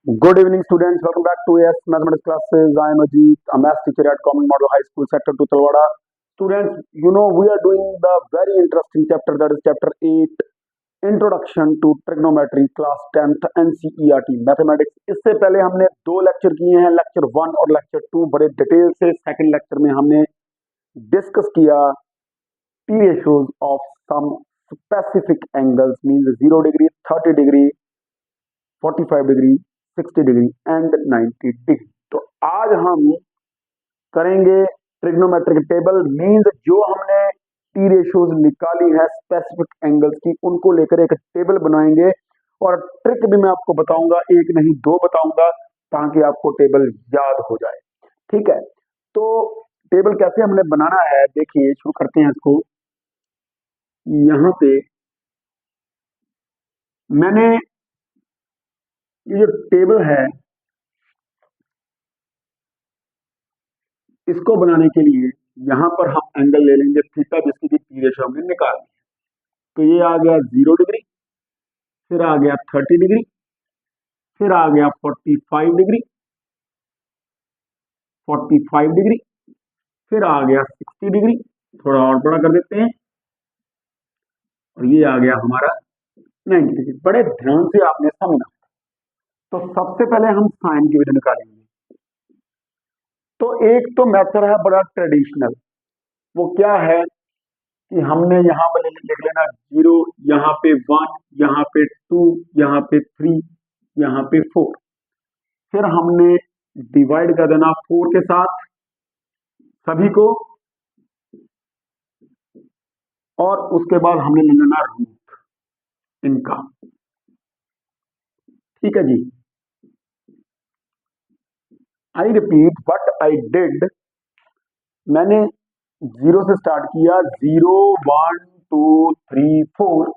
Good evening, students. Welcome back to AS Mathematics classes. I am Ajit, a math teacher at Common Model High School, Sector 2, Talwada. Students, we are doing the very interesting chapter, that is chapter 8, Introduction to Trigonometry, class 10th NCERT Mathematics. इससे पहले हमने दो lecture किए हैं, lecture 1 और lecture 2 बड़े detail से. Second lecture में हमने डिस्कस किया T ratios of some specific angles, means 0 degree, 30 degree, 45 degree, 60 degree and 90 degree. तो आज हम करेंगे ट्रिग्नोमेट्रिक टेबल, मींस जो हमने टी रेशियोज निकाली है स्पेसिफिक एंगल्स की, उनको लेकर एक टेबल बनाएंगे. और ट्रिक भी मैं आपको बताऊंगा, एक नहीं दो बताऊंगा, ताकि आपको टेबल याद हो जाए. ठीक है, तो टेबल कैसे हमने बनाना है, देखिए शुरू करते हैं इसको. यहाँ पे मैंने ये जो टेबल है, इसको बनाने के लिए यहाँ पर हम एंगल ले लेंगे थीटा, जिसकी की टी रेशियो हमने निकाल ली. तो ये आ गया 0 डिग्री, फिर आ गया 30 डिग्री, फिर आ गया 45 डिग्री, 45 डिग्री, फिर आ गया 60 डिग्री, थोड़ा और बड़ा कर देते हैं, और ये आ गया हमारा 90 डिग्री. बड़े ध्यान से आपने समझना. तो सबसे पहले हम साइन की वैल्यू निकालेंगे. तो एक तो मेथड है बड़ा ट्रेडिशनल, वो क्या है कि हमने यहाँ पर लिख लेना 0, यहाँ पे 1, यहाँ पे 2, यहाँ पे 3, यहाँ पे 4. फिर हमने डिवाइड कर देना 4 के साथ सभी को, और उसके बाद हमने ले लेना रूट इनका. ठीक है जी. I repeat what I did. मैंने 0 से स्टार्ट किया, 0, 1, 2, 3, 4,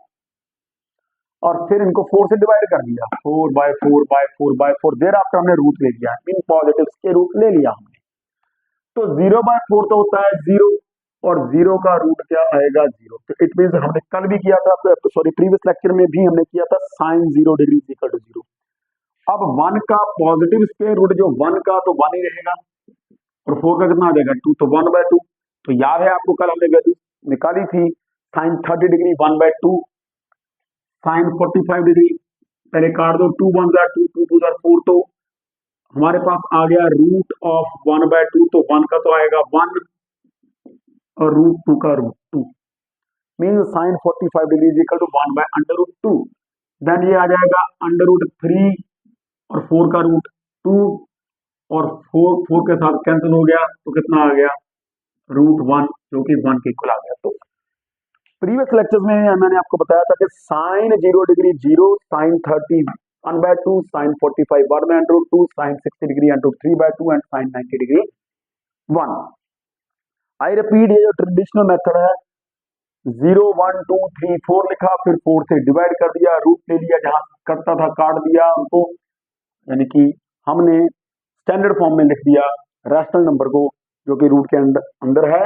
और फिर इनको 4 से डिवाइड कर दिया, 4 by 4 by 4 by 4. Thereafter हमने रूट ले लिया, इन पॉजिटिव्स के रूट ले लिया हमने. तो 0 बाय 4 तो होता है 0, और 0 का रूट क्या आएगा 0. तो इट मीन हमने कल भी किया था, सॉरी प्रीवियस लेक्चर में भी हमने किया था साइन 0 डिग्री इक्वल टू 0. अब 1 का पॉजिटिव स्क्वायर रूट, जो 1 का तो 1 ही रहेगा, और 4 का कितना आ जाएगा 2, तो 1 बाय 2. तो याद है आपको कल हमने वैल्यू निकाली थी, sine 30 degree 1 by 2, sine 45 degree पहले काट दो, 2 1 2, 2 2 4, तो हमारे पास आ गया रूट ऑफ 1 बाय 2. तो 1 का तो आएगा 1, और रूट 2 का root 2, mean sine 45 degree is equal to 1 by under root 2. Then ये आ जाएगा अंडर रूट 3, और 4 का रूट 2, और 4 के साथ कैंसिल हो गया, तो कितना आ गया रूट 1, जो कि 1 के इक्वल आ गया. तो प्रीवियस लेक्चर्स में मैंने आपको बताया था कि sine 0 degree 0, sine 30 1 by 2, sine 45 1 by under root 2, sine 60 degree under root 3 by 2, and sine 90 degree 1. I repeat, ये जो ट्रेडिशनल मेथड है, 0 1 2 3 4 लिखा, फिर 4 से डिवाइड कर दिया, रूट ले लिया, जहां कटता था काट दिया उनको, यानी कि हमने स्टैंडर्ड फॉर्म में लिख दिया रैशनल नंबर को, जो कि रूट के अंदर है,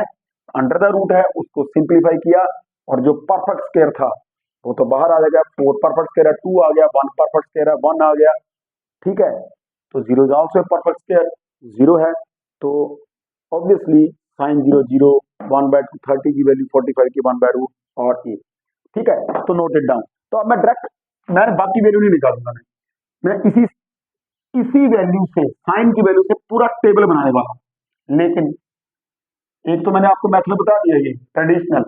अंडर द रूट है, उसको सिंप्लीफाई किया, और जो परफेक्ट स्क्वायर था वो तो बाहर आ जाएगा. 4 परफेक्ट स्क्वायर है, 2 आ गया, 1 परफेक्ट स्क्वायर है, 1 आ गया. ठीक है, तो 0 इज आल्सो परफेक्ट स्क्वायर, 0 है, तो ऑब्वियसली साइन 0 0, 1 बाय 2 30 की वैल्यू 45 की 1 बाय रूट, और ये. ठीक है, तो नोट इट डाउन. तो अब मैं डायरेक्ट, मैं बाकी वैल्यू नहीं निकालूंगा, मैं इसी वैल्यू से, साइन की वैल्यू से पूरा टेबल बनाने वाला हूं. लेकिन एक तो मैंने आपको मेथड बता दिया, ये ट्रेडिशनल.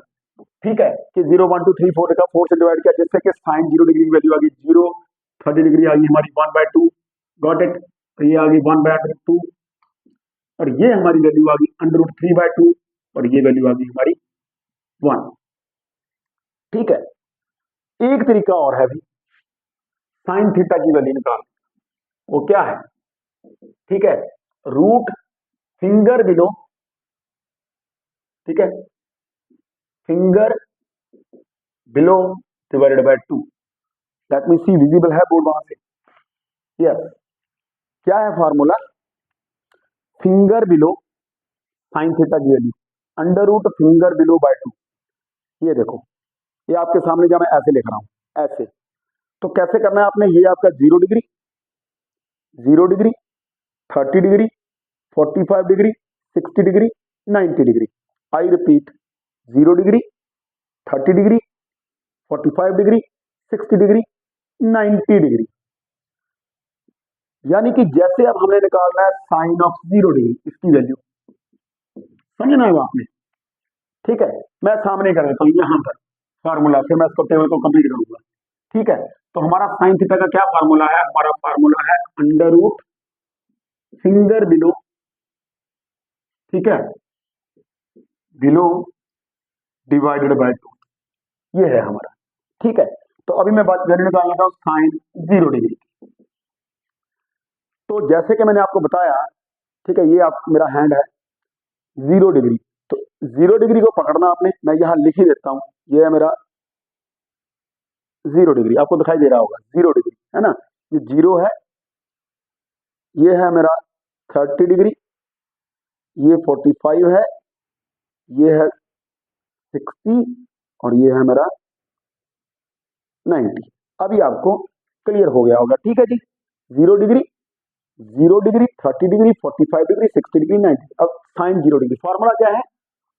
ठीक है, कि 0 1 2 3 4 लिखा, 4 से डिवाइड किया, जिससे कि साइन 0 डिग्री की वैल्यू आ गई 0, 30 डिग्री आ गई हमारी 1 बाय 2, गॉट इट. तो ये आ गई 1 बाय अंडर 2, और ये हमारी वैल्यू आ गई अंडर रूट 3 बाय 2, और ये वैल्यू आ गई हमारी 1. ठीक है, एक तरीका और है भी साइन थीटा की वैल्यू निकाल. वो क्या है, ठीक है, रूट फिंगर बिलो, ठीक है, finger below divided by 2. Let me see, visible है बोर्ड वहां से? यस. क्या है formula, finger below sine theta की value under root finger below by 2. ये देखो, ये आपके सामने, जब मैं ऐसे लिख रहा हूं ऐसे, तो कैसे करना है आपने, ये आपका 0 degree, 0 degree, 30 degree, 45 degree, 60 degree, 90 degree. I repeat, 0 degree, 30 degree, 45 degree, 60 degree, 90 degree. यानी कि जैसे अब हमने निकालना है साइन ऑफ 0 डिग्री, इसकी वैल्यू समझना है आपने, ठीक है। मैं सामने कर देता हूं यहां पर फार्मूला, फिर मैं इसको टेबल को कंप्लीट करूंगा, ठीक है। तो हमारा साइन थीटा का क्या फार्मूला है? हमारा फार्मूला है अंडर रूट फिंगर बिलो, ठीक है, बिलो डिवाइडेड बाय 2, ये है हमारा, ठीक है। तो अभी मैं बात वैल्यू निकाल लेता हूं साइन 0 डिग्री। तो जैसे कि मैंने आपको बताया, ठीक है, ये आप मेरा हैंड है 0 डिग्री, तो 0 डिग्री को पकड़ना आपने, मैं यहां लिख ही देता हूं, ये है मेरा 0 डिग्री, आपको दिखाई दे रहा होगा 0 डिग्री, है ना, ये 0 है, ये है मेरा 30 डिग्री, ये 45 है, ये है 60 और ये है मेरा 90। अभी आपको क्लियर हो गया होगा, ठीक है जी। 0 degree, 0 degree, 30 degree, 45 degree, 60 degree, 90। अब साइन 0 डिग्री फॉर्मूला क्या है?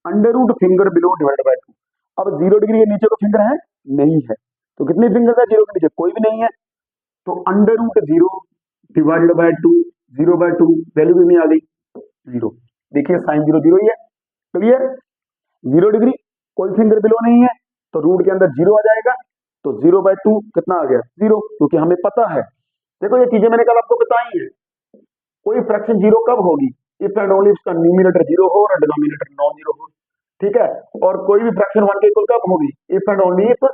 Under root finger below divided by 2। अब 0 डिग्री के नीचे को फिंगर है नहीं है, तो कितने फिंगर है 0 के नीचे? कोई भी नहीं है, तो under root 0 divided by 2, 0 by 2, value कितनी आ गई? 0। देखिए साइन 0 0 ही है, क्लियर। 0 डिग्री, कोई फिंगर बिलो नहीं है, तो रूट के अंदर 0 आ जाएगा, तो 0 बाय 2 कितना आ गया? 0, क्योंकि हमें पता है। देखो ये चीजें मैंने कल आपको बताई है, कोई फ्रैक्शन 0 कब होगी? इफ एंड ओनली उसका न्यूमिनेटर 0 हो और डिनोमिनेटर नॉन 0 हो, ठीक है। और कोई भी फ्रैक्शन 1 के इक्वल कब होगी? If and only if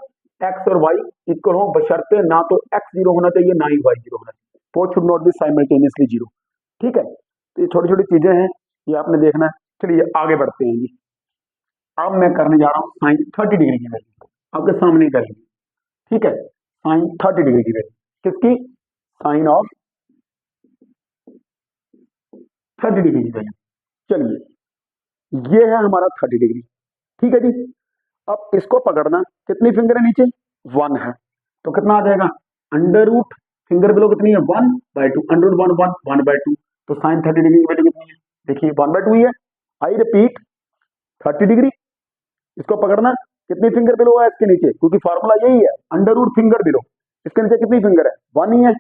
x और वाई इक्वल हो, बशर्ते ना तो एक्स 0 होना चाहिए ना ही वाई 0 होना चाहिए, both should not be simultaneously 0, ठीक है। तो ये छोटी छोटी चीजें हैं, ये आपने देखना है। चलिए आगे बढ़ते हैं जी। अब मैं करने जा रहा हूँ साइन 30 डिग्री की वैल्यू, आपके सामने करेंगे, ठीक है। साइन 30 डिग्री की वैल्यू किसकी? साइन ऑफ 30 डिग्री की वैल्यू। चलिए ये है हमारा 30 डिग्री, ठीक है जी। अब इसको पकड़ना, कितनी फिंगर है नीचे? 1 है, तो कितना आ जाएगा? अंडर रूट फिंगर बिलो कितनी है? 1 बाय 2, अंडर रूट 1 1 1 बाय 2, तो साइन 30 डिग्री की वैल्यू कितनी है? देखिए 1 बाय 2 ही है। आई रिपीट, 30 डिग्री, इसको पकड़ना, कितनी फिंगर बिलो है इसके नीचे? क्योंकि फॉर्मूला यही है अंडर रूट फिंगर बिलो, इसके नीचे कितनी फिंगर है? 1 ही है,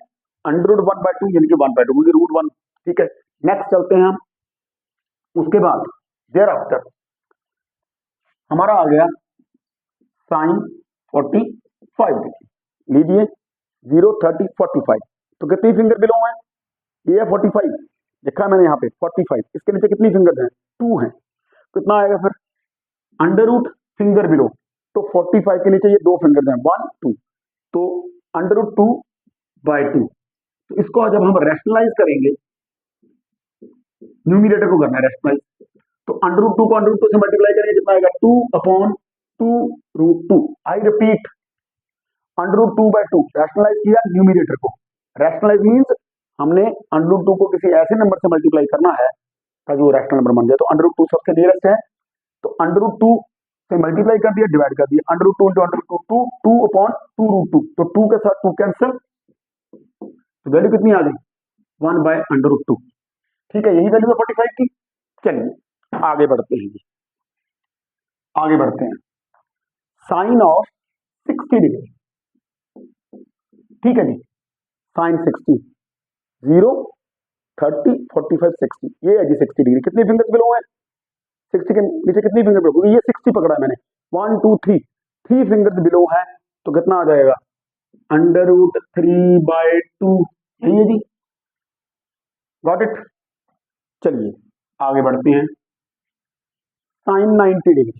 अंडर रूट 1 बाय 2 यानी कि 1 बाय 2, क्योंकि रूट 1, ठीक है। नेक्स्ट चलते हैं हम, उसके बाद देयर आफ्टर हमारा आ गया साइन 45 डिग्री। लीजिए 0 30 45, तो कितनी फिंगर बिलो है? ये है 45, लिखा है मैंने यहाँ पे 45, इसके नीचे कितनी फिंगर है? 2 है, कितना आएगा फिर? अंडर रूट फिंगर बिलो, तो 45 के नीचे ये 2 फिंगर हैं 1 2, तो अंडर रूट 2 बाय 2। तो इसको जब हम रैशनलाइज करेंगे, न्यूमिनेटर को करना है रैशनलाइज, तो अंडर रूट 2 को अंडर रूट 2 से मल्टीप्लाई करेंगे, कितना आएगा? 2 upon 2 root 2। I repeat, under root 2 by 2 rationalise किया न्यूमिनेटर को। रैशनलाइज मींस हमने अंडर रूट 2 को किसी ऐसे नंबर से मल्टीप्लाई करना है ताकि वो रैशनल नंबर बन जाए। तो अंडर रूट 2 सबसे नियरेस्ट है, तो अंडर रूट 2 से मल्टीप्लाई कर दिया, डिवाइड कर दिया, under root 2 into under root 2, 2 upon 2 root 2, तो 2 के साथ 2 कैंसिल, तो वैल्यू कितनी आ गई? 1 बाय अंडर रूट 2, ठीक है। यही वैल्यू है 45 की। चलिए आगे बढ़ते हैं जी, आगे बढ़ते हैं। साइन ऑफ 60 डिग्री, ठीक है जी। साइन 60, 0 30 45 60, ये है जी 60 डिग्री। कितनी फिंगर्स बिलो है? 60 के नीचे कितनी फिंगर बिलो? क्योंकि ये 60 पकड़ा है मैंने, 1 2 3, 3 फिंगर्स बिलो है, तो कितना आ जाएगा? अंडर रूट 3 बाय 2, यही है जी, गॉट इट। चलिए आगे बढ़ते हैं। साइन 90 डिग्री,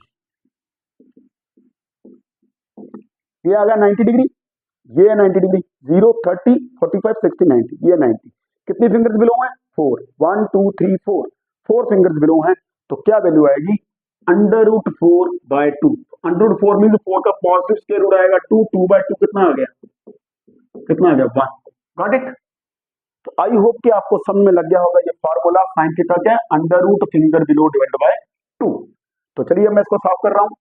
ये आ गया 90 डिग्री, ये है 90 डिग्री। 0 30 45 60 90, ये 90। कितनी फिंगर्स बिलो है? 4, 1 2 3 4, 4 फिंगर्स बिलो हैं, तो क्या वैल्यू आएगी? Under root 4 by 2। Under root 4 mean 4 का पॉजिटिव स्क्वायर रूट आएगा 2, 2 बाय 2 कितना आ गया? कितना आ गया? 1, गॉट इट। तो आई होप कि आपको समझ में लग गया होगा ये फार्मूला साइन थीटा क्या है? Under root finger below divided by 2। तो चलिए अब मैं इसको साफ कर रहा हूं।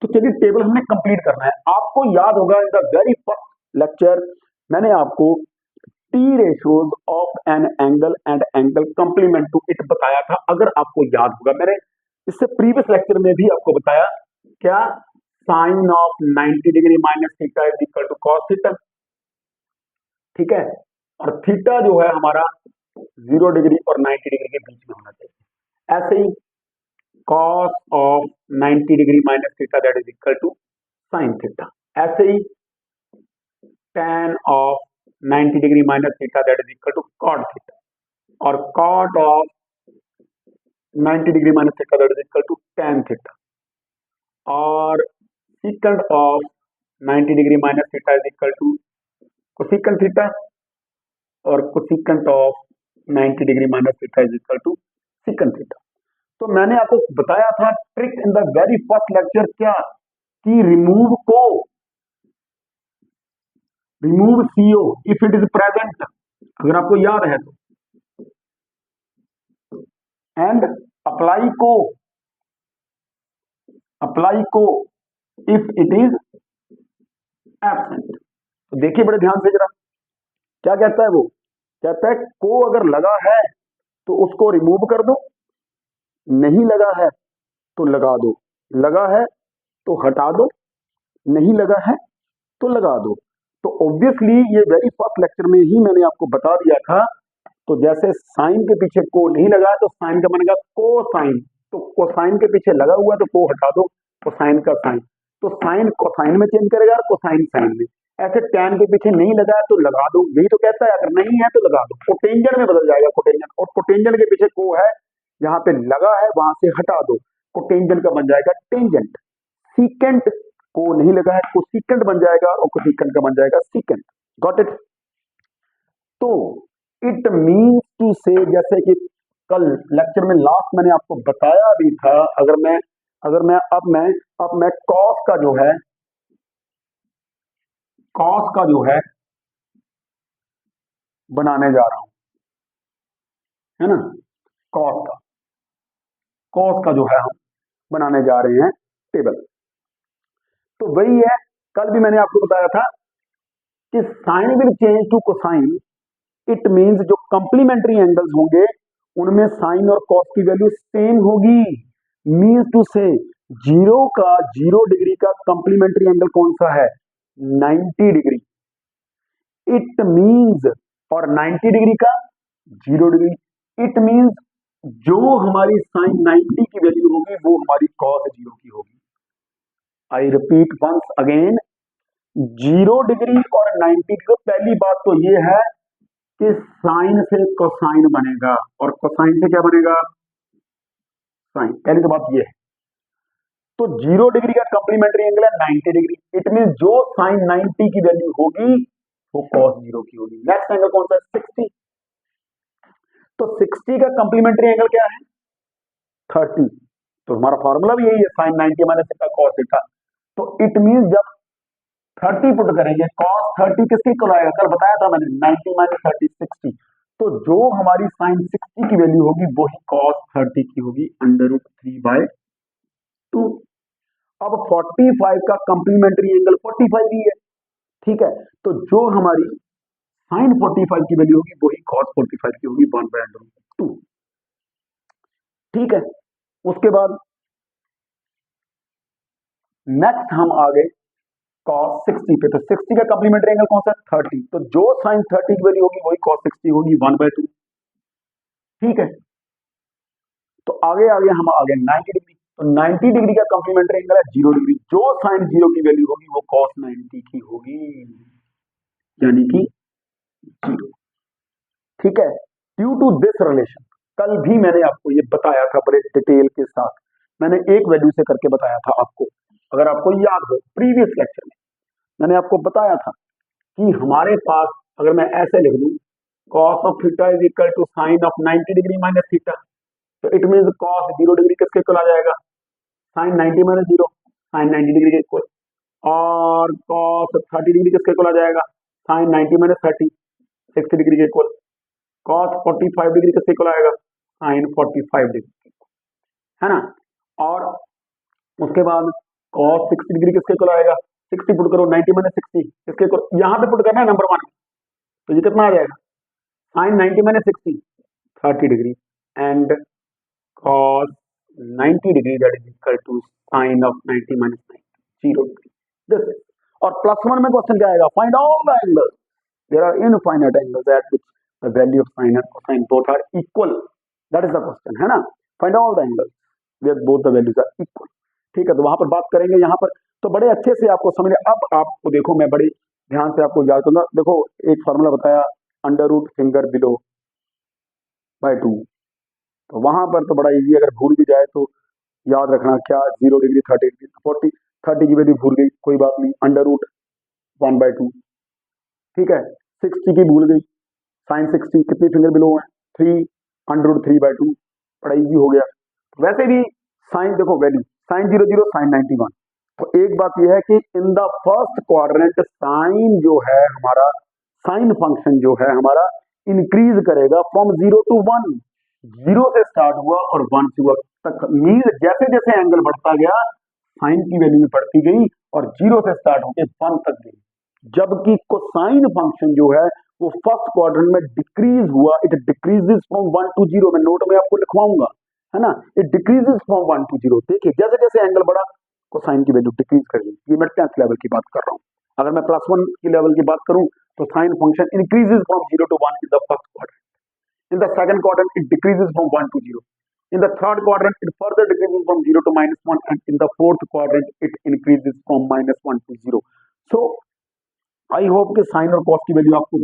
तो चलिए टेबल हमने कंप्लीट करना है। आपको याद होगा in the very first lecture मैंने आपको T ratios of an angle and angle complement to it बताया था, अगर आपको याद होगा। मैंने इससे प्रीवियस लेक्चर में भी आपको बताया क्या, sine of 90 degree minus theta is equal to cos theta, ठीक है। और थीटा जो है हमारा 0 डिग्री और 90 डिग्री के बीच में होना चाहिए। ऐसे ही cos of 90 degree minus theta that is equal to sine theta. ऐसे ही tan of 90 degree minus theta that is equal to cot theta, और cot of 90 degree minus theta that is equal to tan theta, और secant of 90 degree minus theta is equal to cosecant theta, और cosecant of 90 degree minus theta is equal to secant theta. तो मैंने आपको बताया था trick in the very first lecture क्या, कि remove CO if it is present, अगर आपको याद है तो, एंड अप्लाई को इफ इट इज एब्सेंट। तो देखिए बड़े ध्यान से जरा, क्या कहता है वो, कहता है को अगर लगा है तो उसको रिमूव कर दो, नहीं लगा है तो लगा दो, लगा है तो हटा दो, नहीं लगा है तो लगा दो। तो ऑब्वियसली ये वेरी फर्स्ट लेक्चर में ही मैंने आपको बता दिया था। तो जैसे साइन के पीछे को नहीं लगा तो साइन का बनेगा कोसाइन, तो कोसाइन के पीछे लगा हुआ तो को हटा दो, कोसाइन का साइन, तो साइन कोसाइन में चेंज करेगा और कोसाइन साइन में। ऐसे टैन के पीछे नहीं लगा है तो लगा दो, यही तो कहता है, अगर नहीं है तो लगा दो, कोटेंजन में बदल जाएगा कोटेंजन, और कोटेंजन के पीछे को है, जहां पे लगा है वहां से हटा दो, कोटेंजन का बन जाएगा टेंजेंट। सीकेंट को नहीं लगा है तो सीकेंट बन जाएगा, और कोसिकेंट का बन जाएगा सीकेंट। Got it. तो इट मीन्स टू से, जैसे कि कल लेक्चर में लास्ट मैंने आपको बताया भी था, अब मैं कॉस का जो है बनाने जा रहा हूं, है ना, कॉस का जो है हम बनाने जा रहे हैं टेबल। तो वही है, कल भी मैंने आपको बताया था कि sine will change to cosine, it means जो कंप्लीमेंट्री एंगल्स होंगे उनमें साइन और कॉस की वैल्यू सेम होगी। मींस टू से 0 डिग्री का कंप्लीमेंट्री एंगल कौन सा है, 90 डिग्री। इट मींस, और 90 डिग्री का 0 डिग्री, इट मींस जो हमारी साइन 90 की वैल्यू होगी वो हमारी कॉस 0 की होगी। I repeat once again, 0 degree और 90 डिग्री। पहली बात तो ये है कि साइन से कोसाइन बनेगा और कोसाइन से क्या बनेगा, साइन। पहली तो बात ये है। तो 0 डिग्री का कंप्लीमेंट्री एंगल है 90 डिग्री, इट मीन जो साइन 90 की वैल्यू होगी वो कॉस 0 की होगी। नेक्स्ट एंगल कौन सा है, 60। तो 60 का कंप्लीमेंट्री एंगल क्या है, 30। तो हमारा फॉर्मूला भी यही है, sine 90 minus theta cos theta. तो इट मीन जब 30 पुट करेंगे, कॉस 30 किसके इक्वल आएगा, कल बताया था मैंने, 90 माइनस 30 60। तो जो हमारी साइन 60 की वैल्यू होगी वही कॉस 30 की होगी, √3/2। अब 45 का कंप्लीमेंट्री एंगल 45 ही है, ठीक है। तो जो हमारी साइन 45 की वैल्यू होगी वही कॉस 45 की होगी, 1/√2, ठीक है। उसके बाद नेक्स्ट हम आ गए कॉस 60 पे। तो 60 का कंप्लीमेंट्री एंगल कौन सा, 30। तो जो साइन 30 की वैल्यू होगी वही कॉस 60 होगी, 1/2, ठीक है। तो आगे हम आ गए 90 डिग्री। तो 90 डिग्री का कंप्लीमेंट्री एंगल है 0 डिग्री, जो साइन 0 की वैल्यू होगी वो कॉस 90 की होगी, यानी कि 0, ठीक है। ड्यू टू दिस रिलेशन, कल भी मैंने आपको ये बताया था बड़े डिटेल के साथ, मैंने एक वैल्यू से करके बताया था आपको, अगर आपको याद हो प्रीवियस लेक्चर में मैंने आपको बताया था कि हमारे पास, अगर मैं ऐसे लिख दूं, cos of theta is equal to sine of 90 degree minus theta, तो इट मीन कॉस 0 डिग्री किसके इक्वल आ जाएगा, साइन 90 माइनस 0, साइन 90 डिग्री के इक्वल। और कॉस 30 डिग्री किसके इक्वल आ जाएगा, साइन 90 माइनस 30, 60 डिग्री के इक्वल। कॉस 45 डिग्री किसके इक्वल आएगा, साइन 45 डिग्री, है ना। और उसके बाद कॉस 60 डिग्री किसके इक्वल आएगा, 60 पुट करो, 90 माइनस 60 किसके इक्वल, यहां पे पुट करना है नंबर 1, तो ये कितना आ जाएगा, साइन 90 माइनस 60 30 degree and cos 90 degree that is equal to sine of 90 माइनस 90 0 डिग्री। और +1 में क्वेश्चन क्या आएगा, find all the angles, there are infinite angles at which the value of sine और cosine both are equal, that is the question, है ना। Find all the angles where both the values are equal. ठीक है, तो वहां पर बात करेंगे, यहाँ पर तो बड़े अच्छे से आपको समझ। अब आपको देखो, मैं बड़ी ध्यान से आपको याद करूंगा। देखो एक फॉर्मूला बताया, under root finger below by 2, तो वहां पर तो बड़ा इजी, अगर भूल भी जाए तो याद रखना क्या, 0 डिग्री 30 डिग्री 40 30 की वैल्यू भूल गई कोई बात नहीं, अंडर रूट 1/2, ठीक है। 60 की भूल गई, साइन 60 कितनी फिंगर बिलो है 3, अंडर रूट 3/2, बड़ा इजी हो गया। वैसे भी साइन देखो वैल्यू, साइन 00 साइन 91, तो एक बात यह है कि in the first quadrant sine जो है हमारा, साइन फंक्शन जो है हमारा इंक्रीज करेगा फ्रॉम 0 to 1, 0 से स्टार्ट हुआ और 1 से हुआ तक, मीन जैसे जैसे एंगल बढ़ता गया साइन की वैल्यू भी बढ़ती गई और 0 से स्टार्ट होकर 1 तक गई। जबकि कोसाइन फंक्शन जो है वो फर्स्ट क्वाड्रेंट में डिक्रीज हुआ, इट डिक्रीजेस फ्रॉम 1 to 0, मैं नोट में आपको लिखवाऊंगा, है ना। इट डिक्रीजेस फ्रॉम 1 to 0, देखिए जैसे जैसे एंगल बढ़ा कोसाइन की वैल्यू डिक्रीज कर गई। ये मैं 10th लेवल की बात कर रहा हूँ। अगर मैं +1 की लेवल की बात करूं तो sine function increases from 0 to 1 in the first quadrant, in the second quadrant it decreases from 1 to 0, in the third quadrant it further decreases from 0 to -1, and in the fourth quadrant it increases from -1 to 0। so I hope कि sign और cos की value आपको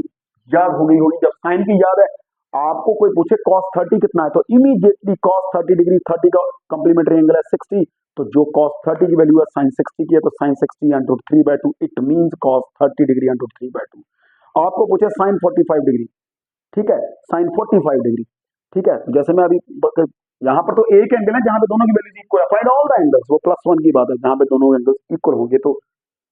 याद हो गई होगी। जब sign की याद है, आपको कोई पूछे cos 30 कितना है, तो इमीडिएटली cos 30 डिग्री, 30 का कॉम्प्लीमेंट्री एंगल है 60, तो जो cos 30 की वैल्यू है sin 60 की है, तो sin 60 √ 3/2, it means cos 30 degree √ 3/2। आपको पूछे sin 45 डिग्री, ठीक है, साइन 45 डिग्री, ठीक है। तो जैसे मैं अभी यहाँ पर तो एक एंगल है जहां पे दोनों की वैल्यूज इक्वल है, फाइंड ऑल द एंगल्स, वो +1 की बात है, जहां पे दोनों एंगल्स इक्वल होंगे तो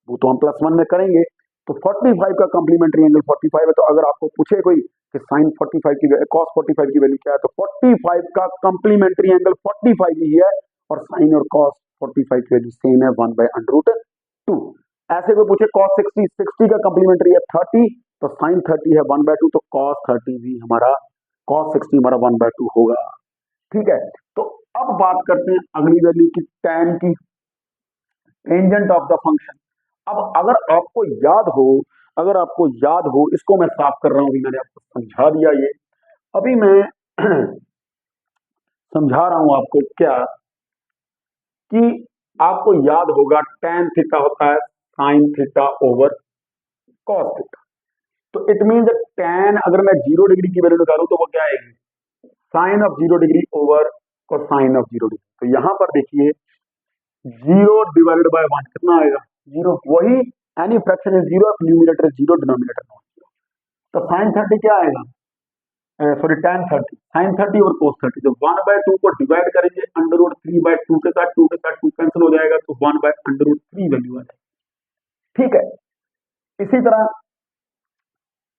वो तो हम +1 में करेंगे। तो 45 का कॉम्प्लीमेंट्री एंगल 45 है, तो अगर आपको पूछे कोई कि साइन 45 की cos 45 की वैल्यू क्या है, तो 45 का कॉम्प्लीमेंट्री एंगल 45 ही है, और साइन और cos 45 की वैल्यू सेम है 1/√2। ऐसे कोई पूछे cos 60 का कॉम्प्लीमेंट्री है 30, तो साइन 30 है 1/2, तो cos 30 भी हमारा, cos 60 हमारा 1/2 होगा, ठीक है। तो अब बात करते हैं अगली वैल्यू की, tan की, टेंजेंट ऑफ द फंक्शन। अब अगर आपको याद हो, इसको मैं साफ कर रहा हूं, अभी मैंने आपको समझा दिया ये, अभी मैं समझा रहा हूं आपको क्या, कि आपको याद होगा tan थीटा होता है sin theta over cos theta, तो इट मीन tan, अगर मैं 0 डिग्री की वैल्यू निकालूं तो वो क्या आएगी, sine of 0 degree over cosine of 0 degree. तो यहां पर देखिए 0 डिवाइडेड बाय 1 कितना आएगा, 0, वही any fraction is 0, numerator 0, denominator not 0। तो साइन 30 क्या आएगा, सॉरी tan 30, साइन 30 और cos 30, जब 1/2 को डिवाइड करेंगे √3/2 के साथ, 2 के साथ 2 कैंसिल हो जाएगा, तो 1/√3 वैल्यू आ जाएगी, ठीक है। इसी तरह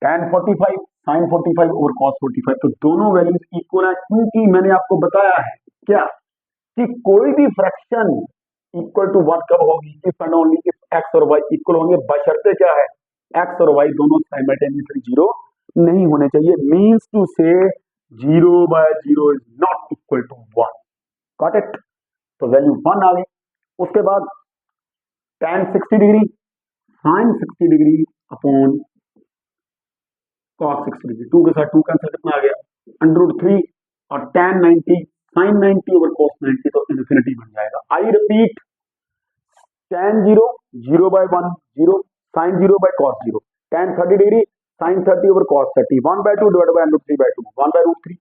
tan 45 sin 45 और cos 45, तो दोनों वैल्यूज इक्वल है, क्योंकि मैंने आपको बताया है क्या, कि कोई भी फ्रैक्शन इक्वल टू 1 कब होगी, if and only if x और y इक्वल होंगे, बशर्ते क्या है, x और y दोनों साइमल्टेनियसली 0 नहीं होने चाहिए, means to say 0/0 is not equal to 1, got it. तो वैल्यू 1 आ गई। उसके बाद tan 60 degree sin 60 degree upon cos 60 degree, 2 के साथ 2 कैंसिल, कितना आ गया, √3, और tan 90 sin 90 ओवर cos 90, तो इन्फिनिटी बन जाएगा। I repeat, tan 0 0/1 0, sin 0/cos 0, tan 30 degree sin 30 over cos 30, 1/2 divided by √3/2, 1/√3,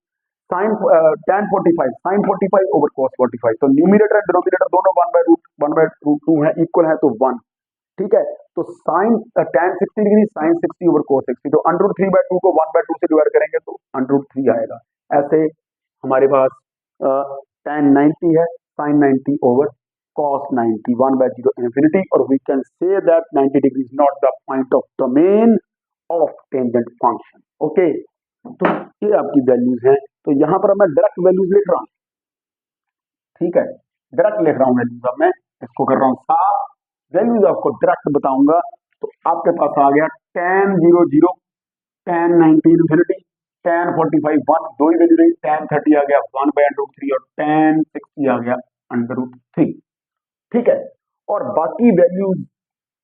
sin tan 45 sin 45 over cos 45, तो न्यूमरेटर एंड डिनोमिनेटर दोनों 1/√2 है, इक्वल है, तो 1, ठीक है। तो sine tan 60 degree sin 60 over cos 60, तो √3/2 को 1/2 से डिवाइड करेंगे तो √3 आएगा। ऐसे हमारे पास tan 90 है sin 90 ओवर cos 90, 1/0 infinity, और we can say that 90 degree is not the point of domain of tangent function, okay. तो ये आपकी वैल्यूज हैं, तो यहां पर मैं डायरेक्ट वैल्यूज लिख रहा हूं, ठीक है, डायरेक्ट लिख रहा हूं वैल्यूज, अब मैं इसको कर रहा हूं साफ, वैल्यूज आपको डायरेक्ट बताऊंगा। तो आपके पास आ गया tan 00 tan 90 इन्फिनिटी tan 45 1 दो ही वैल्यू रही, tan 30 आ गया 1/√3 और tan 60 आ गया √3। ठीक है, और बाकी वैल्यूज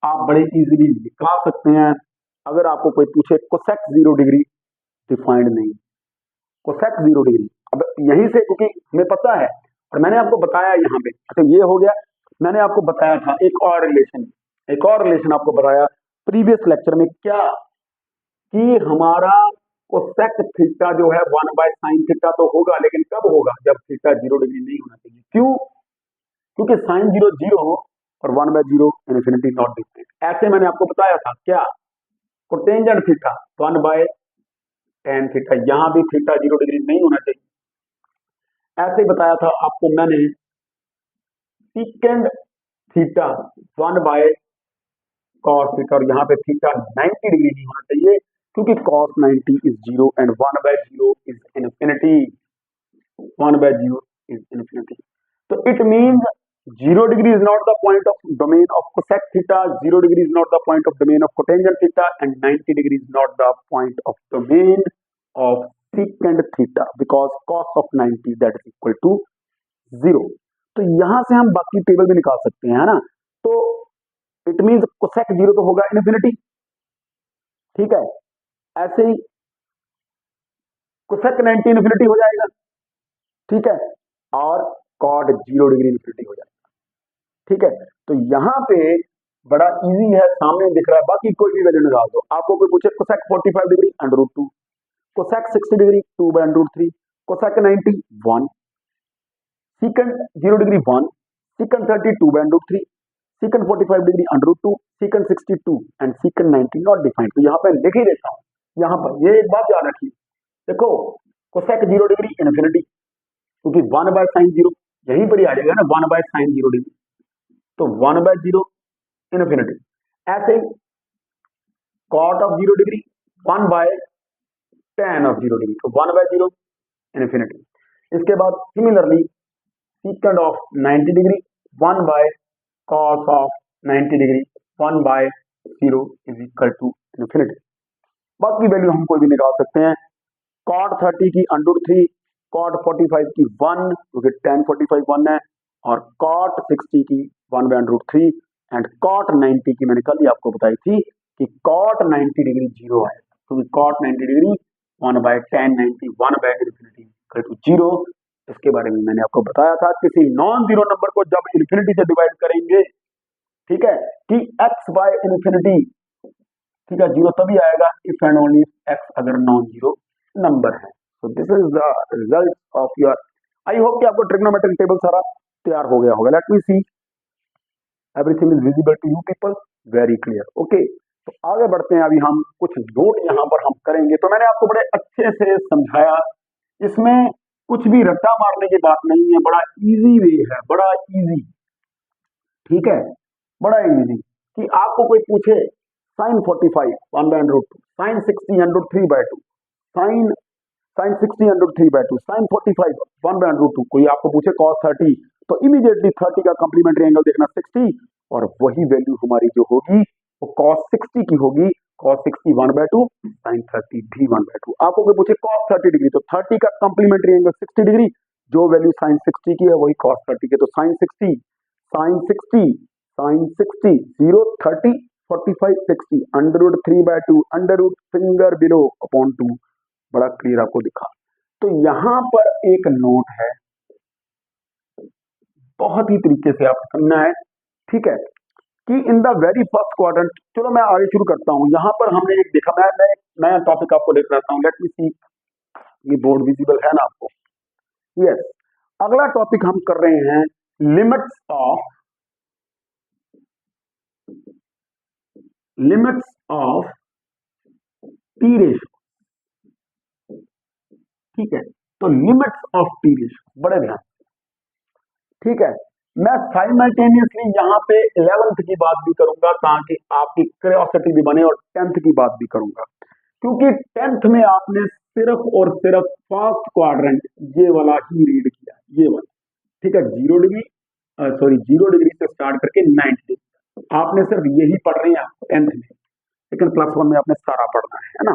आप बड़े इजीली निकाल सकते हैं। अगर आपको कोई पूछे कोसेक 0 डिग्री डिफाइंड नहीं, कोसेक 0 डिग्री, अब यहीं से क्योंकि हमें पता है और मैंने आपको बताया यहाँ पे, अच्छा ये हो गया। मैंने आपको बताया था एक और रिलेशन आपको बताया प्रीवियस लेक्चर में, क्या कि हमारा कोसेक थीटा जो है 1/sin थीटा तो होगा, लेकिन कब होगा, जब थीटा 0 डिग्री नहीं होना चाहिए। क्यों? क्योंकि sin 0 0 और 1/0 इन्फिनिटी नॉट डिफरेंट। ऐसे मैंने आपको बताया था क्या, कोटेंजेंट थीटा 1/tan थीटा, यहां भी थीटा 0 डिग्री नहीं होना चाहिए। ऐसे बताया था आपको मैंने secant थीटा 1/cos थीटा, और यहाँ पे थीटा 90 डिग्री नहीं होना चाहिए, क्योंकि cos 90 is 0 and 1/0 is infinity, 1/0 is infinity. तो it means 0 degree is not the point of domain of cosec theta, 0 degree is not the point of domain of cotangent theta, and 90 degree is not the point of domain of secant theta, because cos of 90 that is equal to 0। तो यहां से हम बाकी table में निकाल सकते हैं, है ना। तो इट मीन्स cosec 0 तो होगा इन्फिनिटी, ठीक है, ऐसे ही cosec 90 इन्फिनिटी हो जाएगा, ठीक है, और cot 0 डिग्री इन्फिनिटी हो जाएगा, ठीक है। तो यहाँ पे बड़ा इजी है, सामने दिख रहा है, बाकी कोई भी वैल्यू निकाल दो। आपको कोई पूछे cosec 45 degree √2, cosec 60 degree 2/√3, cosec 90 1, secant 0 degree 1, secant 30 2/√3, secant 45 degree √2, secant 62 and secant 90 not defined. तो यहाँ पे लिख ही देता हूँ, यहाँ पर ये एक बात याद रखिए, देखो कोसेक 0 डिग्री इन्फिनिटी, क्योंकि 1/sin 0 यहीं पर ही आ जाएगा ना, 1/sin 0 डिग्री, तो 1/0 इन्फिनिटी। ऐसे ही cot of 0 degree 1/tan of 0 degree, तो 1/0 इन्फिनिटी। इसके बाद similarly secant of 90 degree 1/cos of 90 degree 1/0 is equal to infinity. बाकी वैल्यू हम कोई भी निकाल सकते हैं, cot 30 की √3, cot 45 की 1, क्योंकि tan 45 1 है, और cot 60 की 1/√3 एंड cot 90 की मैंने कल ही आपको बताई थी कि cot 90 डिग्री 0 है, क्योंकि cot 90 degree 1/tan 90 1/infinity equal to 0। इसके बारे में मैंने आपको बताया था, किसी नॉन जीरो नंबर को जब इन्फिनिटी से डिवाइड करेंगे, ठीक है, कि x/infinity, ठीक है, 0 तभी आएगा इफ एंड ओनली x अगर नॉन जीरो नंबर है। तो this is the result of your, I hope कि आपको ट्रिग्नोमेट्रिक टेबल सारा तैयार हो गया होगा। Let me see, everything is visible to you people, very clear, okay. तो आगे बढ़ते हैं, अभी हम कुछ नोट यहाँ पर हम करेंगे। तो मैंने आपको बड़े अच्छे से समझाया, इसमें कुछ भी रट्टा मारने की बात नहीं है, बड़ा इजी वे है, बड़ा इजी, ठीक है, बड़ा इजी। कि आपको कोई पूछे sin 45 1/√2, sin 60 √3/2, sin 60 √3/2, sin 45 1/√2, कोई आपको पूछे cos 30, तो इमीडिएटली 30 का कॉम्प्लीमेंट्री एंगल देखना 60, और वही वैल्यू हमारी जो होगी वो cos 60 की होगी, cos 60 1/2, sin 30 भी 1/2। आपको कोई पूछे cos 30 डिग्री, तो 30 का कॉम्प्लीमेंट्री एंगल 60 डिग्री, जो वैल्यू sin 60 की है वही cos 30 की, तो sin 60 0 30 45 60 √3/2 √ फिंगर बिलो अपॉन 2, बड़ा क्लियर आपको दिखा। तो यहां पर एक नोट है, बहुत ही तरीके से आप समझना है, ठीक है, कि in the very first quadrant, चलो मैं आगे शुरू करता हूं। यहां पर हमने एक देखा, मैं नया टॉपिक आपको देख रहा हूं, लेट मी सी, ये बोर्ड विजिबल है ना आपको, यस। अगला टॉपिक हम कर रहे हैं लिमिट्स ऑफ टी रेशियो, ठीक है। तो लिमिट्स ऑफ टी रेशियो, बड़े ध्यान, ठीक है। मैं साइमल्टेनियसली यहाँ पे 11th की बात भी करूंगा, ताकि आपकी क्यूरियोसिटी भी बने, और 10th की बात भी करूंगा, क्योंकि 10th में आपने सिर्फ और सिर्फ फर्स्ट क्वाड्रेंट ये वाला ही रीड किया, ये वाला, ठीक है, 0 डिग्री, सॉरी 0 डिग्री से स्टार्ट करके 90 डिग्री, आपने सिर्फ यही पढ़ रहे हैं 10th में, लेकिन +1 में आपने सारा पढ़ना है ना।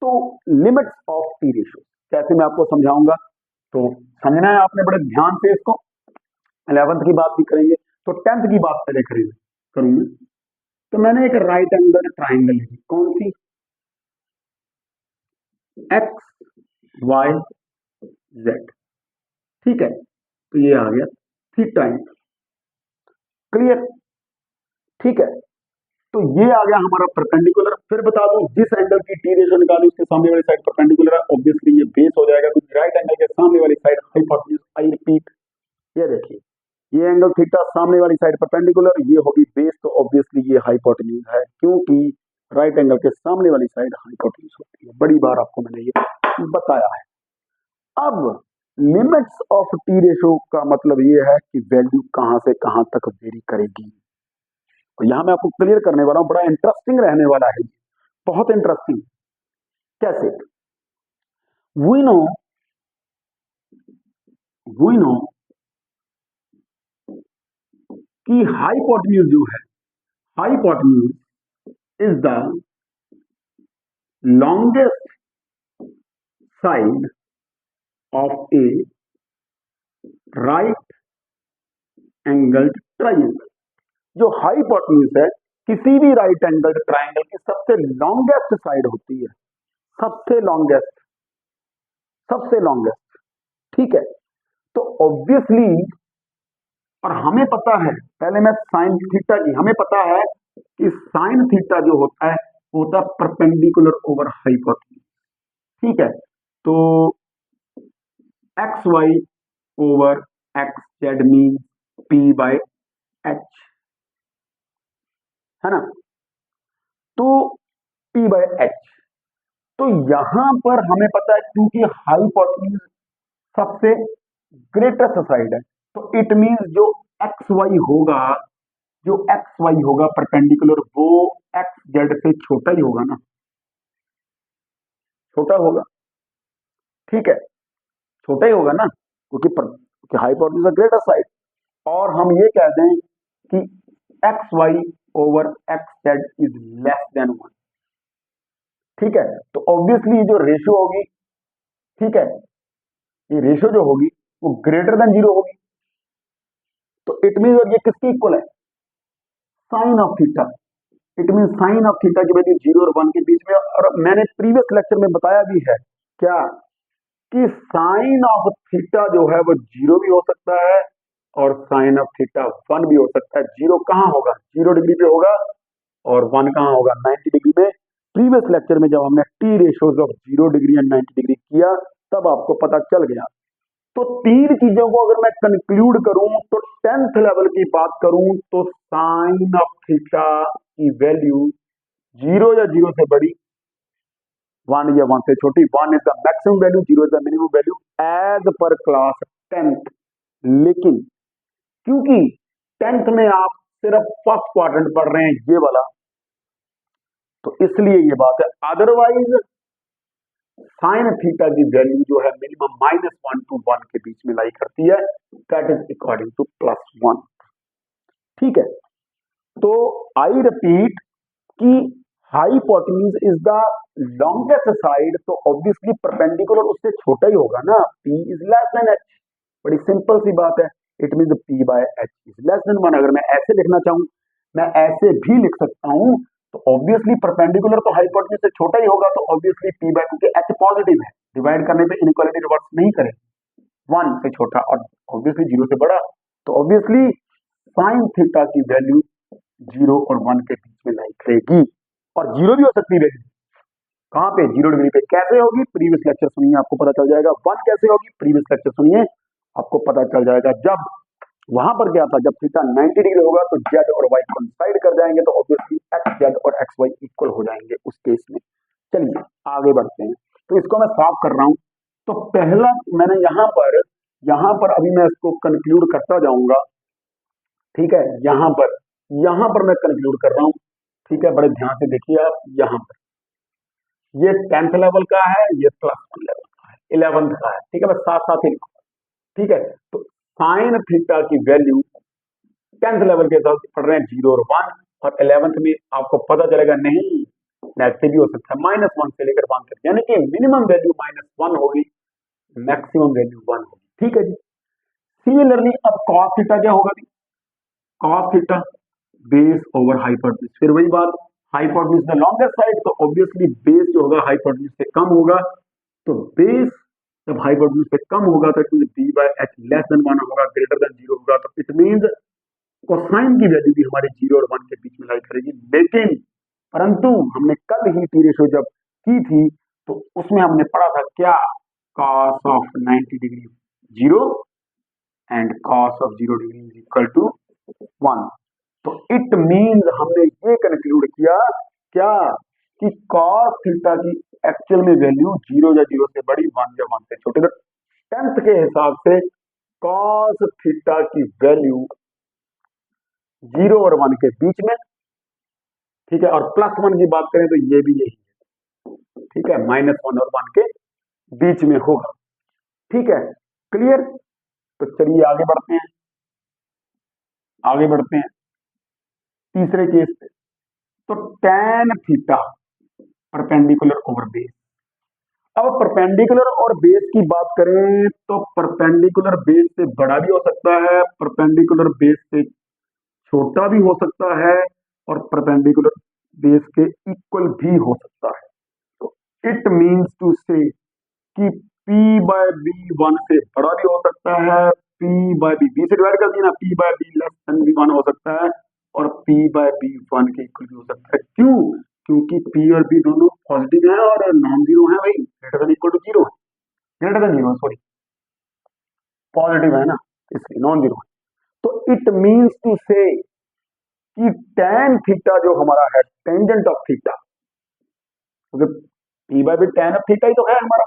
तो लिमिट्स ऑफ टी रेशियो। कैसे मैं आपको समझाऊंगा, तो समझना है आपने बड़े ध्यान से इसको। 11th की बात भी करेंगे, तो 10th की बात पहले करूंगी। तो मैंने एक राइट एंगल ट्राइंगल ली, कौन सी, एक्स वाई जेड, ठीक है। तो ये आ गया थीटा एंगल, क्लियर, ठीक है। तो ये आ गया हमारा परपेंडिकुलर। फिर बता दूं, जिस एंगल की टी रेशियो निकाली उसके सामने वाली साइड परपेंडिकुलर है, ऑब्वियसली ये बेस हो जाएगा, क्योंकि राइट एंगल के सामने वाली साइड हाइपोटेन्यूज। आई रिपीट, ये देखिए, ये एंगल थीटा, सामने वाली साइड परपेंडिकुलर, ये होगी बेस, तो ऑब्वियसली ये हाइपोटेन्यूज है, क्योंकि राइट एंगल के सामने वाली साइड हाइपोटेन्यूज होती है। बड़ी बार आपको मैंने ये बताया है। अब लिमिट्स ऑफ टी रेशियो का मतलब ये है कि वैल्यू कहां से कहां तक वेरी करेगी। तो यहां मैं आपको क्लियर करने वाला हूं, बड़ा इंटरेस्टिंग रहने वाला है, बहुत इंटरेस्टिंग। कैसे, वी नो कि हाइपोटेन्यूज जो है, hypotenuse is the longest side of A right angled triangle. जो हाइपोटेन्यूज है किसी भी राइट एंगल्ड ट्राइंगल की सबसे लॉन्गेस्ट साइड होती है, सबसे लॉन्गेस्ट, सबसे लॉन्गेस्ट, ठीक है। तो ऑब्वियसली, और हमें पता है, पहले मैं साइन थीटा की, हमें पता है कि साइन थीटा जो होता है वो होता है परपेंडिकुलर ओवर हाइपोटेन्यूज, ठीक है। तो X Y over X Z mean P by H, है ना। तो पी बाय एच, तो यहां पर हमें पता है क्योंकि हाइपोटेन्यूज सबसे ग्रेटेस्ट साइड है, तो इट मींस जो एक्स वाई होगा, जो एक्स वाई होगा परपेंडिकुलर, वो एक्स जेड से छोटा ही होगा ना, छोटा होगा, ठीक है, छोटा ही होगा ना, क्योंकि हाइपोटेन्यूज ग्रेटेस्ट साइड। और हम ये कह दें कि X Y over X Z is less than 1, ठीक है। तो ऑब्वियसली जो रेशियो होगी, ठीक है, ये रेशियो जो होगी वो ग्रेटर देन 0 होगी। तो इट मीन, और ये किसके इक्वल है, sine of theta. It mean sine of theta की वैल्यू 0 और 1 के बीच में। और मैंने प्रीवियस लेक्चर में बताया भी है क्या, कि साइन ऑफ थीटा जो है वो 0 भी हो सकता है और साइन ऑफ थीटा 1 भी हो सकता है। 0 कहां होगा, 0 डिग्री पे होगा, और 1 कहां होगा, 90 डिग्री में। प्रीवियस लेक्चर में जब हमने T ratios of 0 degree and 90 degree किया, तब आपको पता चल गया। तो तीन चीजों को अगर मैं कंक्लूड करूं, तो 10th लेवल की बात करूं, तो साइन ऑफ थीटा की वैल्यू 0 या 0 से बड़ी, 1 या 1 से छोटी। 1 is the maximum value, 0 is the minimum value as per class 10th। लेकिन क्योंकि 10th में आप सिर्फ फर्स्ट क्वाड्रेंट पढ़ रहे हैं, ये वाला, तो इसलिए ये बात है। अदरवाइज साइन थीटा की वैल्यू जो है मिनिमम -1 to 1 के बीच में लाई करती है, दैट इज अकॉर्डिंग टू +1, ठीक है। तो आई रिपीट कि hypotenuse is the longest side, तो ऑब्वियसली परपेंडिकुलर उससे छोटा ही होगा ना, P is less than H। बड़ी सिंपल सी बात है, it mean P by H is less than 1। अगर मैं ऐसे लिखना चाहूं, मैं ऐसे भी लिख सकता हूं, तो ऑब्वियसली परपेंडिकुलर तो हाइपोटेन्यूज से छोटा ही होगा, तो ऑब्वियसली P बाय, क्योंकि H पॉजिटिव है, डिवाइड करने पे इनइक्वालिटी रिवर्स नहीं करे, 1 से छोटा और ऑब्वियसली 0 से बड़ा, तो ऑब्वियसली साइन थीटा की वैल्यू 0 और 1 के बीच में लाई करेगी। और 0 भी हो सकती है वैल्यू, कहां पे, 0 डिग्री पे। कैसे होगी, प्रीवियस लेक्चर सुनिए, आपको पता चल जाएगा। 1 कैसे होगी, प्रीवियस लेक्चर सुनिए, आपको पता चल जाएगा। जब वहां पर क्या था, जब थीटा 90 डिग्री होगा तो जेड और वाई कोइंसाइड कर जाएंगे, तो ऑब्वियसली एक्स जेड और एक्स वाई इक्वल हो जाएंगे उस केस में। चलिए आगे बढ़ते हैं, तो इसको मैं साफ कर रहा हूं। तो पहला मैंने यहां पर अभी मैं इसको कंक्लूड करता जाऊंगा, ठीक है। यहां पर मैं कंक्लूड कर रहा हूं, ठीक है, बड़े ध्यान से देखिए आप। यहां पर ये 10th लेवल का है, ये +1 लेवल का है, 11th का है, ठीक है, बस साथ साथ ही, ठीक है। तो साइन थीटा की वैल्यू 10th लेवल के साथ पढ़ रहे हैं 0 और 1, और 11th में आपको पता चलेगा नहीं, नेगेटिव भी हो सकता है, -1 से लेकर 1 तक, यानी कि मिनिमम वैल्यू -1 होगी, मैक्सिमम वैल्यू 1 होगी। ठीक है जी। सिमिलरली अब cos थीटा क्या होगा जी? cos theta base over hypotenuse, फिर वही बात, हाइपोटेन्यूज द लॉन्गेस्ट साइड, तो ऑब्वियसली बेस जो होगा हाइपोटेन्यूज से कम होगा, तो बेस जब हाइपोटेन्यूज से कम होगा तो B by H less than 1 होगा, ग्रेटर देन 0 होगा, तो इट मींस कोसाइन की वैल्यू भी हमारी 0 और 1 के बीच में लाई करेगी। लेकिन परंतु हमने कल ही टी रेशो जब की थी तो उसमें हमने पढ़ा था क्या, cos of 90 degree 0 and cos of 0 degree is equal to 1। तो इट मींस हमने ये कंक्लूड किया क्या कि cos थीटा की एक्चुअल में वैल्यू 0 या 0 से बड़ी, 1 या 1 से छोटी। तो 10th के हिसाब से cos थीटा की वैल्यू 0 और 1 के बीच में, ठीक है, और +1 की बात करें तो ये भी यही है, ठीक है, -1 और 1 के बीच में होगा। ठीक है, क्लियर। तो चलिए आगे बढ़ते हैं, आगे बढ़ते हैं तीसरे केस पे। तो tan theta perpendicular over base. अब परपेंडिकुलर और बेस की बात करें तो परपेंडिकुलर बेस से बड़ा भी हो सकता है, परपेंडिकुलर बेस से छोटा भी हो सकता है, और परपेंडिकुलर बेस के इक्वल भी हो सकता है। तो इट मींस टू से कि P बाय बी 1 से बड़ा भी हो सकता है, P बाय बी से डिवाइड कर दिया ना, P by B less than B 1 हो सकता है, और P बाय बी 1 के इक्वल भी हो सकता है। क्यों? क्योंकि P और B दोनों पॉजिटिव हैं और नॉन जीरो है भाई, greater than equal to zero है, greater than zero sorry, positive है ना, इसलिए नॉन जीरो है। तो इट मींस टू से कि tan थीटा जो हमारा है टेंजेंट ऑफ थीटा, क्योंकि P by B tan of theta ही तो है हमारा,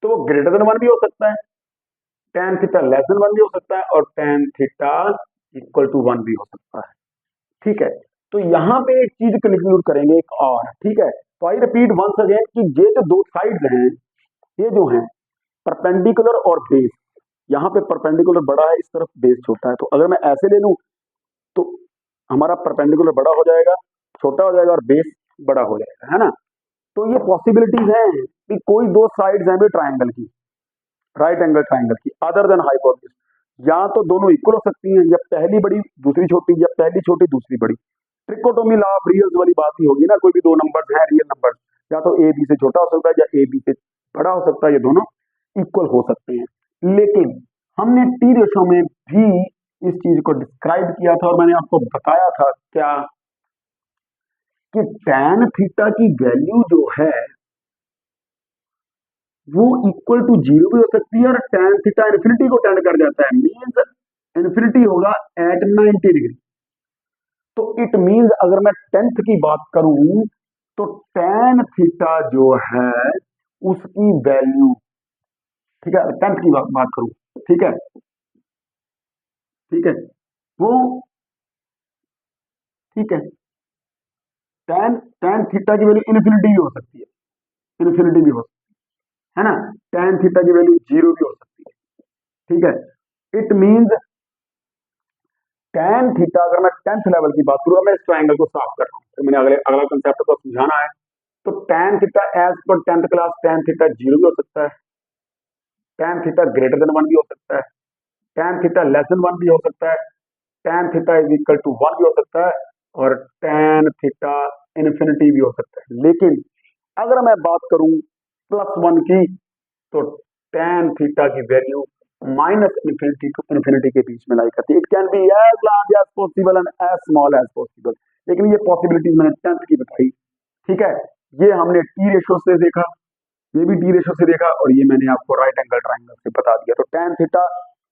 तो वो ग्रेटर देन 1 भी हो सकता है, tan थीटा लेस देन 1 भी हो सकता है, और tan थीटा इक्वल टू 1 भी हो सकता है। ठीक है, तो यहां पे एक चीज कंक्लूड करेंगे एक और, ठीक है। तो आई रिपीट वंस अगेन कि ये जो दो साइड्स हैं, ये जो हैं परपेंडिकुलर और बेस, यहाँ पे परपेंडिकुलर बड़ा है, इस तरफ बेस छोटा है, तो अगर मैं ऐसे ले लूं तो हमारा परपेंडिकुलर बड़ा हो जाएगा, छोटा हो जाएगा, और बेस बड़ा हो जाएगा, है ना। तो ये पॉसिबिलिटीज हैं कि कोई दो साइड्स हैं भी ट्राइंगल की, राइट एंगल ट्राइंगल की, अदर देन हाइपोटेन्यूज, या तो दोनों इक्वल हो सकती हैं, या पहली बड़ी दूसरी छोटी, या पहली छोटी दूसरी बड़ी। ट्रिकोटोमी लॉ ऑफ रियल्स वाली बात ही होगी ना, कोई भी दो नंबर्स हैं रियल नंबर्स, या तो ए बी से छोटा हो सकता है या ए बी से बड़ा हो सकता है, ये दोनों इक्वल हो सकते हैं। लेकिन हमने टी रेशो में भी इस चीज को डिस्क्राइब किया था, और मैंने आपको बताया था क्या कि tan थीटा की वैल्यू जो है वो इक्वल टू 0 भी हो सकती है, और tan थीटा इन्फिनिटी को टेंड कर जाता है, मींस इन्फिनिटी होगा एट 90 डिग्री। तो इट मींस अगर मैं 10th की बात करूं तो tan थीटा जो है उसकी वैल्यू, ठीक है, 10th की बात करूं, ठीक है, ठीक है, वो, ठीक है, tan थीटा की वैल्यू इन्फिनिटी भी हो सकती है, इन्फिनिटी भी हो सकती है ना, tan थीटा की वैल्यू 0 भी हो सकती है। ठीक है, इट मींस tan थीटा, अगर मैं 10th लेवल की बात करूं, मैं इस ट्रायंगल को साफ कर रहा हूं, तो मैंने अगला कंसेप्ट को समझाना है। तो tan theta as per 10th class tan theta 0 भी हो सकता है, tan थीटा ग्रेटर देन 1 भी हो सकता है, tan थीटा लेस देन 1 भी हो सकता है, tan theta is equal to 1 भी हो सकता है, और tan थीटा इन्फिनिटी भी हो सकता है। लेकिन अगर मैं बात करूं +1 की, तो tan थीटा की value minus infinity to infinity के बीच में लाई करती है। It can be as large as possible and as small as possible, लेकिन ये पॉसिबिलिटीज मैंने 10th की बताई। ठीक है, ये हमने टी रेशो से देखा, ये भी टी रेशो से देखा, और ये मैंने आपको राइट एंगल ट्राइंगल से बता दिया। तो tan थीटा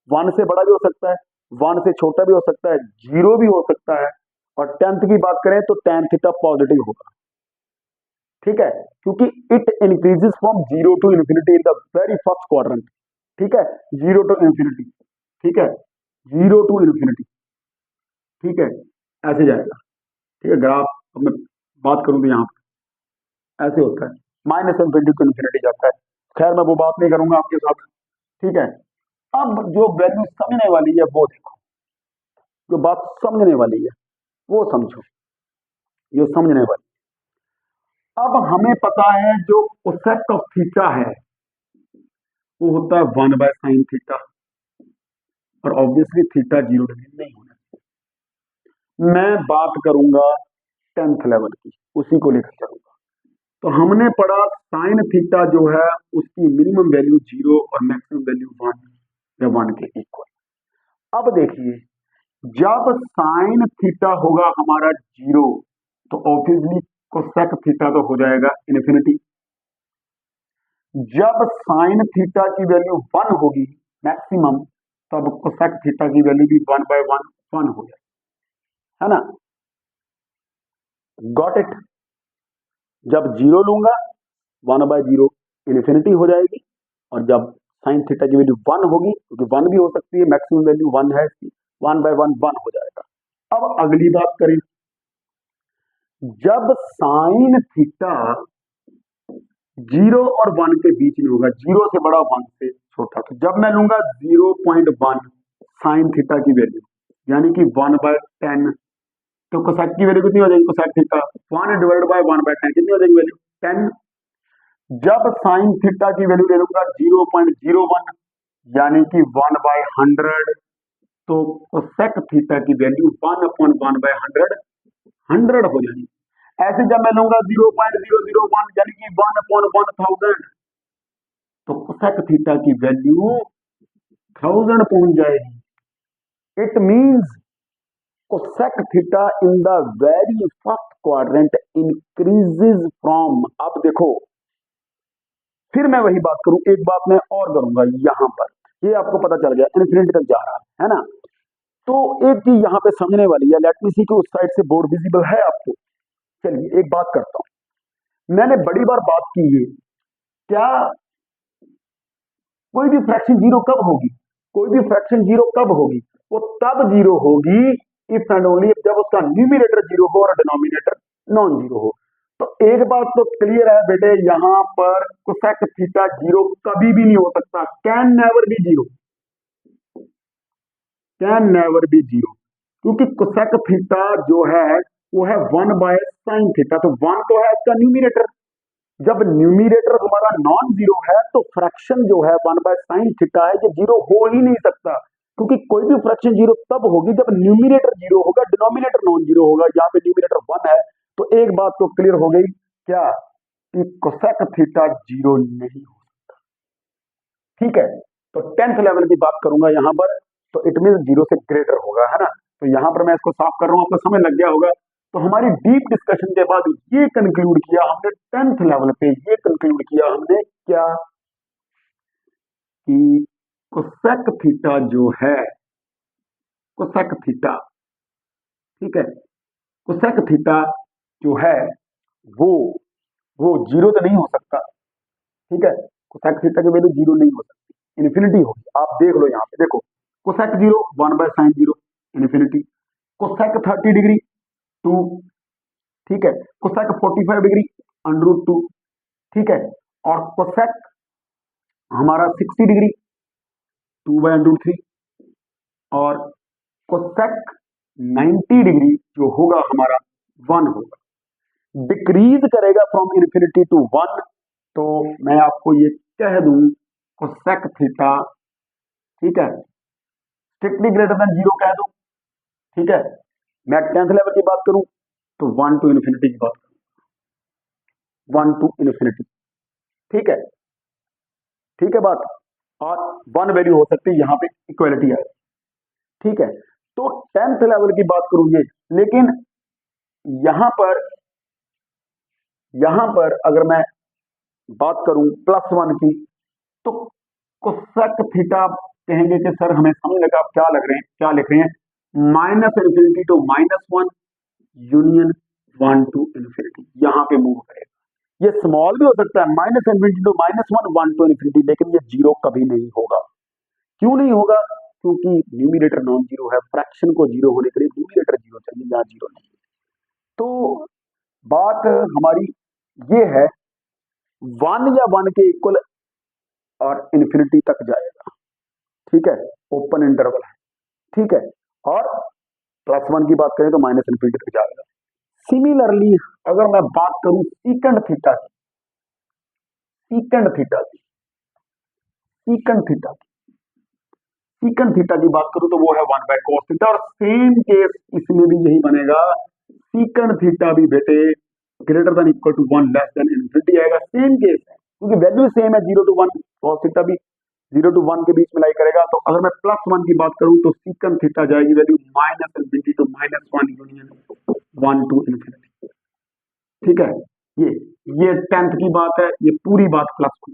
1 से बड़ा भी हो सकता है, 1 से छोटा भी हो सकता है, 0 भी हो सकता है, और 10th की बात करें तो tan थीटा पॉजिटिव होगा। ठीक है, क्योंकि it increases from 0 to infinity in the very first quadrant. ठीक है, 0 टू इन्फिनिटी, ठीक है, 0 टू इन्फिनिटी, ठीक है, ऐसे जाएगा। ठीक है, ग्राफ अब मैं बात करूं तो यहाँ पे ऐसे होता है, माइनस इन्फिनिटी टू इन्फिनिटी जाता है। खैर मैं वो बात नहीं करूंगा आपके साथ। ठीक है, अब जो वैल्यू समझने वाली है वो देखो, जो बात समझने वाली है वो समझो, ये समझने वाली। अब हमें पता है जो कोसेक ऑफ थीटा है वो होता है 1/sin थीटा, और ऑब्वियसली थीटा 0 डिग्री नहीं होना। मैं बात करूंगा 10th लेवल की, उसी को लेकर चलूंगा। तो हमने पढ़ा साइन थीटा जो है उसकी मिनिमम वैल्यू 0 और मैक्सिमम वैल्यू 1 या 1 के इक्वल। अब देखिए, जब साइन थीटा होगा हमारा 0 तो ऑब्वियसली कोसेक थीटा तो हो जाएगा इन्फिनिटी। जब साइन थीटा की वैल्यू 1 होगी मैक्सिमम, तब कोसेक थीटा की वैल्यू भी 1/1 1 हो जाएगी, है ना। Got it. जब 0 लूंगा 1/0 इन्फिनिटी हो जाएगी, और जब साइन थीटा की वैल्यू 1 होगी, क्योंकि 1 भी हो सकती है, मैक्सिमम वैल्यू 1 है, 1/1 1 हो जाएगा। अब अगली बात करें, जब साइन थीटा 0 और 1 के बीच में होगा, 0 से बड़ा 1 से छोटा, तो जब मैं लूंगा 0.1 साइन थीटा की वैल्यू, यानी कि 1/10, तो कोसेक की वैल्यू कितनी हो जाएगी, कोसेक थीटा 1/1/10 कितनी हो जाएगी वैल्यू 10। जब साइन थीटा की वैल्यू ले लूंगा 0.01 यानी कि 1/100, तो कोसेक थीटा की वैल्यू 1/100 100 हो जाएगी। ऐसे जब मैं लूंगा 0.001 यानी कि 1/1000, तो कोसेक थीटा की वैल्यू 1000 पहुंच जाएगी। It means cosec theta in the very first quadrant increases from, अब देखो फिर मैं वही बात करूं, एक बात मैं और करूंगा यहां पर, ये आपको पता चल गया इन्फिनिटी तक जा रहा है ना। तो एक चीज यहां पे समझने वाली है, लेट मी सी कि उस साइड से बोर्ड विजिबल है आपको। चलिए एक बात करता हूं, मैंने बड़ी बार बात की है, क्या कोई भी फ्रैक्शन जीरो कब होगी, कोई भी फ्रैक्शन जीरो कब होगी, वो तब जीरो होगी इफ एंड ओनली जब उसका न्यूमिनेटर जीरो हो और डिनोमिनेटर नॉन जीरो हो। तो एक बात तो क्लियर है बेटे, यहां पर कोसेक थीटा जीरो कभी भी नहीं हो सकता, can never be zero, can never be zero, क्योंकि कोसेक थीटा जो है वो है 1/sin थीटा, तो 1 तो है इसका न्यूमिनेटर। जब न्यूमिनेटर हमारा नॉन जीरो है तो फ्रैक्शन जो है 1/sin थीटा है, ये जीरो हो ही नहीं सकता, क्योंकि कोई भी फ्रैक्शन जीरो तब होगी जब न्यूमिनेटर जीरो होगा, डिनोमिनेटर नॉन जीरो होगा। यहाँ पे न्यूमिनेटर 1 है, तो एक बात तो क्लियर हो गई, क्या कि कोसेक थीटा जीरो नहीं हो सकता। ठीक है, तो 10th लेवल की बात करूंगा यहां पर, तो इट मीन जीरो से ग्रेटर होगा, है ना। तो यहां पर मैं इसको साफ कर रहा हूं, आपको समझ लग गया होगा। तो हमारी डीप डिस्कशन के बाद ये कंक्लूड किया हमने 10th लेवल पे, ये कंक्लूड किया हमने क्या, कि कोसेक थीटा जो है, कोसेक थीटा, ठीक है, कोसेक थीटा जो है वो वो जीरो तो नहीं हो सकता। ठीक है, कोसेक थीटा की वैल्यू जीरो नहीं हो सकती, इन्फिनिटी होगी। आप देख लो यहाँ पे, देखो cosec zero 1/sin zero infinity, cosec 30 degree 2, ठीक है, कोसेक 45 डिग्री √2, ठीक है, और कोसेक हमारा 60 डिग्री 2/√3, और कोसेक 90 डिग्री जो होगा हमारा 1 होगा, डिक्रीज करेगा फ्रॉम इन्फिनिटी टू 1। तो मैं आपको ये कह दूं, कोसेक थीटा, ठीक है, स्ट्रिक्टली ग्रेटर देन जीरो कह दूं, ठीक है। मैं 10th लेवल की बात करूं तो 1 to इन्फिनिटी की बात करूं, 1 to इन्फिनिटी, ठीक है, ठीक है बात। और 1 वैल्यू हो सकती है, यहां पे इक्वलिटी है, ठीक है। तो 10th लेवल की बात करूंगे, लेकिन यहां पर अगर मैं बात करूं +1 की, तो कोसेक थीटा कहेंगे कि सर हमें समझ लगा आप क्या लग रहे हैं, क्या लिख रहे हैं, -infinity to -1 union 1 to infinity, यहां पे मूव करेगा। ये स्मॉल भी हो सकता है, -इन्फिनिटी टू -1 1 to इन्फिनिटी, लेकिन ये जीरो कभी नहीं होगा। क्यों नहीं होगा, क्योंकि न्यूमिनेटर नॉन जीरो है, फ्रैक्शन को जीरो होने के लिए न्यूमिनेटर जीरो चाहिए, यहाँ जीरो नहीं। तो बात हमारी ये है, 1 या 1 के इक्वल और इन्फिनिटी तक जाएगा, ठीक है, ओपन इंटरवल है, ठीक है, और +1 की बात करें तो -इन्फिनिटी तक जाएगा। सिमिलरली अगर मैं बात करूं सीकंड थीटा की, सीकंड थीटा की, सीकंड थीटा की, सीकंड थीटा की बात करूं तो वो है 1/cos थीटा, और सेम केस इसमें भी यही बनेगा। सीकंड थीटा भी बेटे greater than equal to 1 less than infinity आएगा, सेम केस है क्योंकि वैल्यू सेम है 0 to 1, cos थीटा भी 0 to 1 के बीच में लाई करेगा। तो अगर मैं +1 की बात करूं तो सीकंड थीटा जाएगी value -infinity to -1 union 1 to infinity. ठीक है, ये 10th की बात है, ये पूरी बात +1।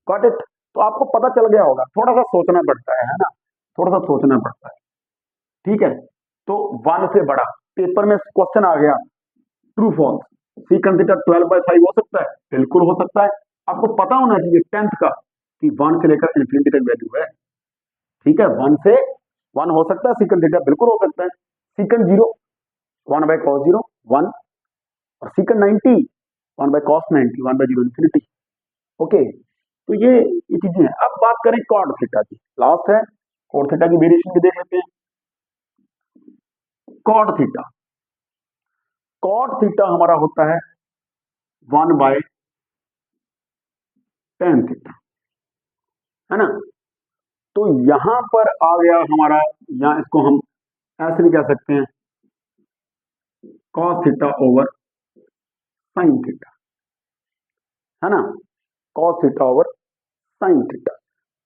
Got it? तो आपको पता चल गया होगा, थोड़ा सा सोचना पड़ता है ना, थोड़ा सा सोचना पड़ता है। ठीक है, तो 1 से बड़ा पेपर में क्वेश्चन आ गया, ट्रू फॉल्स, सीकंड थीटा 12/5 हो सकता है? बिल्कुल हो सकता है। आपको पता होना चाहिए 10th का कि 1 से लेकर इन्फिनिटी तक वैल्यू है। ठीक है, 1 से 1 हो सकता है सीकंड थीटा, बिल्कुल हो सकता है। सीकंड 0 1/cos 0 1, और सीकंड 90 1/cos 90 1/0 इन्फिनिटी। ओके, तो ये चीजें हैं। अब बात करें कॉट थीटा की, लास्ट है, कॉट थीटा की वेरिएशन भी देख लेते हैं। कॉट थीटा, कॉट थीटा हमारा होता है 1/tan थीटा, है ना। तो यहां पर आ गया हमारा, या इसको हम ऐसे भी कह सकते हैं cos theta over sin theta, है ना, cos theta over sin theta.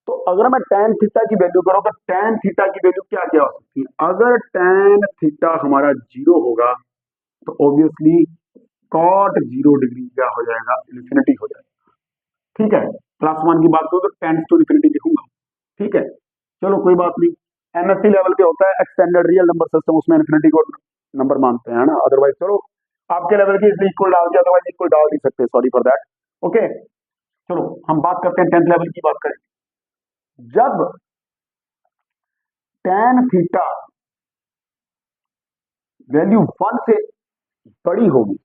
तो अगर मैं tan थीटा की वैल्यू करूं तो tan थीटा की वैल्यू क्या क्या हो सकती है? अगर tan थीटा हमारा 0 होगा तो ऑब्वियसली cot 0 डिग्री क्या हो जाएगा? इन्फिनिटी हो जाएगा। ठीक है, +1 की बात करूं तो tan to इन्फिनिटी लिखूंगा। ठीक है, चलो कोई बात नहीं, एमएससी लेवल पे होता है एक्सटेंडेड रियल नंबर सिस्टम, उसमें इन्फिनिटी को नंबर मानते हैं ना। अदरवाइज चलो आपके लेवल की इसलिए इक्वल डाल दिया, अदरवाइज इक्वल डाल नहीं सकते, सॉरी फॉर दैट। ओके, चलो हम बात करते हैं 10th लेवल की बात करें। जब tan थीटा वैल्यू 1 से बड़ी होगी,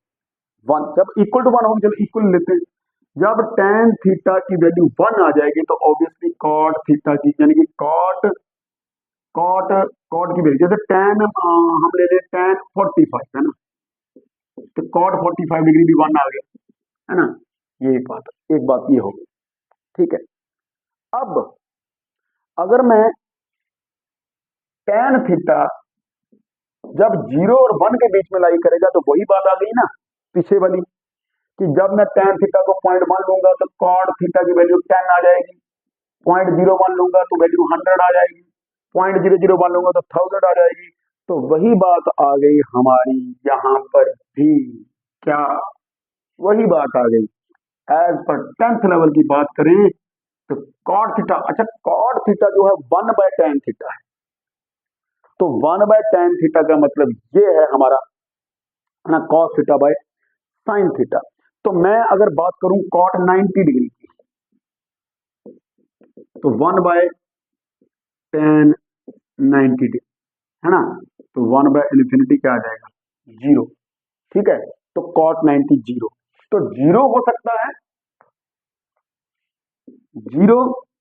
1 जब इक्वल टू 1 होगी, चलो इक्वल लेते हैं, जब tan थीटा की वैल्यू 1 आ जाएगी तो ऑब्वियसली cot थीटा की, यानी कि cot cot cot की वैल्यू, जैसे tan हम ले लें tan 45, है ना, तो cot 45 डिग्री भी 1 आ गया, है ना। ये एक बात ये होगी। ठीक है, अब अगर मैं tan थीटा जब 0 और 1 के बीच में लाई करेगा तो वही बात आ गई ना पीछे वाली, कि जब मैं tan थीटा को 0.1 लूंगा तो cot थीटा की वैल्यू 10 आ जाएगी, 0.01 लूंगा तो वैल्यू 100 आ जाएगी, 0.001 लूंगा तो 1000 आ जाएगी। तो वही बात आ गई हमारी यहां पर भी, क्या वही बात आ गई? एज पर 10th लेवल की बात करें तो cot थीटा, अच्छा cot थीटा जो है 1/tan थीटा है, तो 1/tan थीटा का मतलब ये है हमारा, है ना, cos theta by sin theta. तो मैं अगर बात करूं cot 90 डिग्री की, तो 1/tan 90 डिग्री, है ना, तो 1/इन्फिनिटी क्या आ जाएगा? 0। ठीक है, तो cot 90 0, तो 0 हो सकता है, 0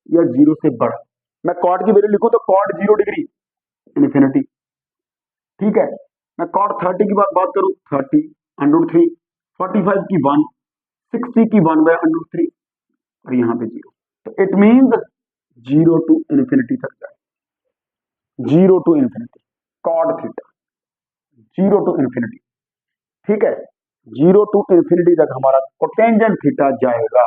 या 0 से बड़ा। मैं cot की वैल्यू लिखूं तो cot 0 डिग्री इन्फिनिटी। ठीक है, मैं cot 30 की बात करूं 30 √3, 45 की 1, 60 की 1/√3, और यहां पे 0। तो इट मींस 0 to इन्फिनिटी तक जाए, 0 to infinity cot theta 0 to infinity. ठीक है, 0 to इन्फिनिटी तक हमारा कोटेंजेंट थीटा जाएगा।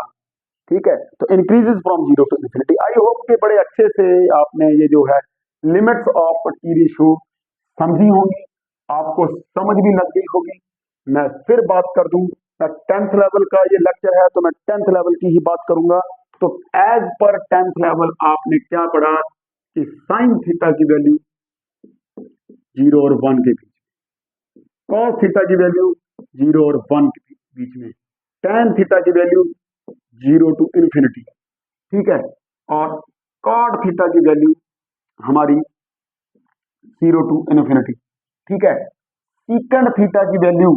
ठीक है, तो increases from 0 to infinity. I hope कि बड़े अच्छे से आपने ये जो है लिमिट्स ऑफ टी रेशियो समझी होंगी, आपको समझ भी लग गई होगी। मैं फिर बात कर दूं, मैं 10th लेवल का ये लेक्चर है तो मैं 10th लेवल की ही बात करूंगा। तो एज पर 10th लेवल आपने क्या पढ़ा कि साइन थीटा की वैल्यू 0 और 1 के बीच, cos थीटा की वैल्यू 0 और 1 के बीच में, tan थीटा की वैल्यू 0 to इन्फिनिटी। ठीक है, और cot थीटा की वैल्यू हमारी 0 to इन्फिनिटी। ठीक है, secant थीटा की वैल्यू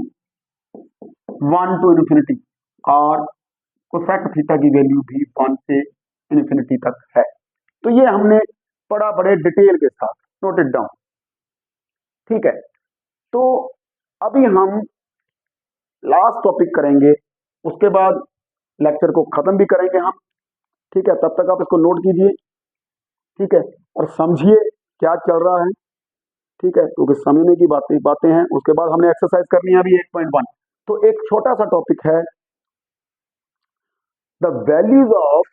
1 to इन्फिनिटी, और cosec थीटा की वैल्यू भी 1 से इन्फिनिटी तक है। तो ये हमने पढ़ा बड़े डिटेल के साथ, नोट इट डाउन। ठीक है, तो अभी हम लास्ट टॉपिक करेंगे, उसके बाद लेक्चर को खत्म भी करेंगे हम। ठीक है, तब तक आप इसको नोट कीजिए, ठीक है, और समझिए क्या चल रहा है। ठीक है, क्योंकि समझने की बातें हैं। उसके बाद हमने एक्सरसाइज करनी है अभी 8.1। तो एक छोटा सा टॉपिक है, the values of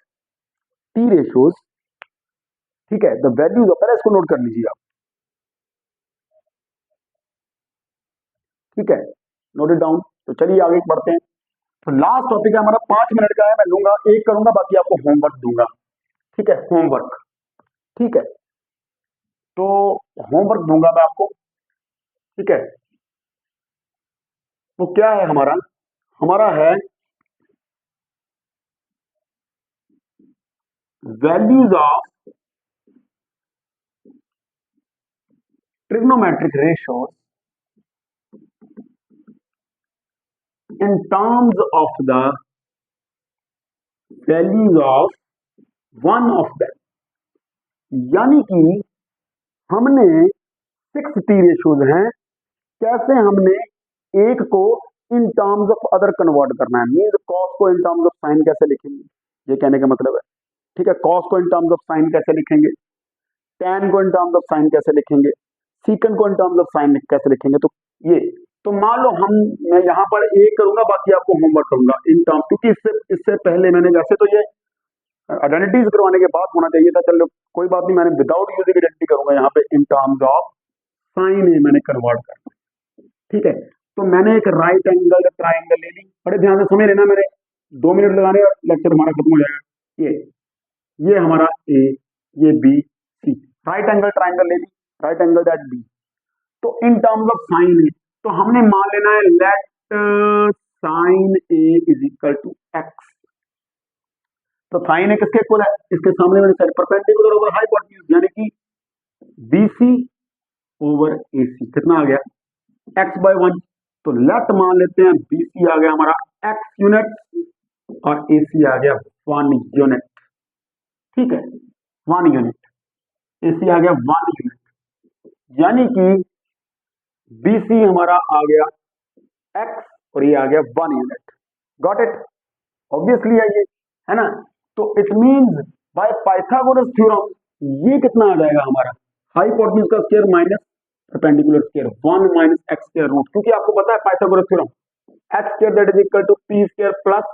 T ratios. ठीक है, द वैल्यूज ऑफ, पहले इसको नोट कर लीजिए आप। ठीक है, नोट इट डाउन। तो चलिए आगे बढ़ते हैं। तो लास्ट टॉपिक है हमारा, 5 मिनट का है, मैं लूंगा, एक करूंगा, बाकी आपको होमवर्क दूंगा। ठीक है, होमवर्क। ठीक है, तो होमवर्क दूंगा मैं आपको। ठीक है, तो क्या है हमारा, हमारा है values of trigonometric ratios in terms of the values of one of them. यानी कि हमने 6 टी रेशियोज हैं, कैसे हमने एक को in terms of other convert करना है। मीन्स कॉस को इन टर्म्स ऑफ साइन कैसे लिखेंगे, ये कहने का मतलब है। ठीक है, कॉस को इन टर्म्स ऑफ साइन कैसे लिखेंगे, tan को इन टर्म्स ऑफ साइन कैसे लिखेंगे, सीकन को इन टर्म्स ऑफ साइन कैसे लिखेंगे। तो ये, तो मान लो मैं यहाँ पर एक करूंगा, बाकी आपको होमवर्क करूंगा इन टर्म्स, क्योंकि इससे पहले मैंने, वैसे तो ये आइडेंटिटीज करवाने के बाद होना चाहिए था, चलो कोई बात नहीं, मैंने विदाउट यूजिंग आइडेंटिटी करूंगा यहाँ पे इन टर्म्स ऑफ साइन है मैंने कन्वर्ट करना। ठीक है, तो मैंने एक राइट एंगल ट्राइंगल ले ली, बड़े ध्यान से समझ लेना, मेरे 2 मिनट लगाने और लेक्चर हमारा खत्म हो जाएगा। ये हमारा ए, ये B C, right angle triangle ले ली, राइट एंगल दैट बी। तो इन टर्म्स ऑफ साइन है, तो हमने मान लेना है let sine A is equal to X. तो साइन ए किसके इक्वल है, इसके सामने मैंने साइड परपेंडिकुलर ओवर हाइपोटेन्यूज, यानी कि बीसी ओवर एसी, कितना आ गया x/1। तो लेट मान लेते हैं बीसी आ गया हमारा x यूनिट और एसी आ गया 1 यूनिट। ठीक है, 1 यूनिट, एसी आ गया 1 यूनिट, यानी कि बीसी हमारा आ गया x और ये आ गया 1 यूनिट। गॉट इट, ऑब्वियसली है ना। तो it means by Pythagoras theorem ये कितना आ जाएगा हमारा, हाइपोटेन्यूज का square minus perpendicular square, 1 minus x square root, क्योंकि आपको पता है Pythagoras theorem X square that is equal to P square plus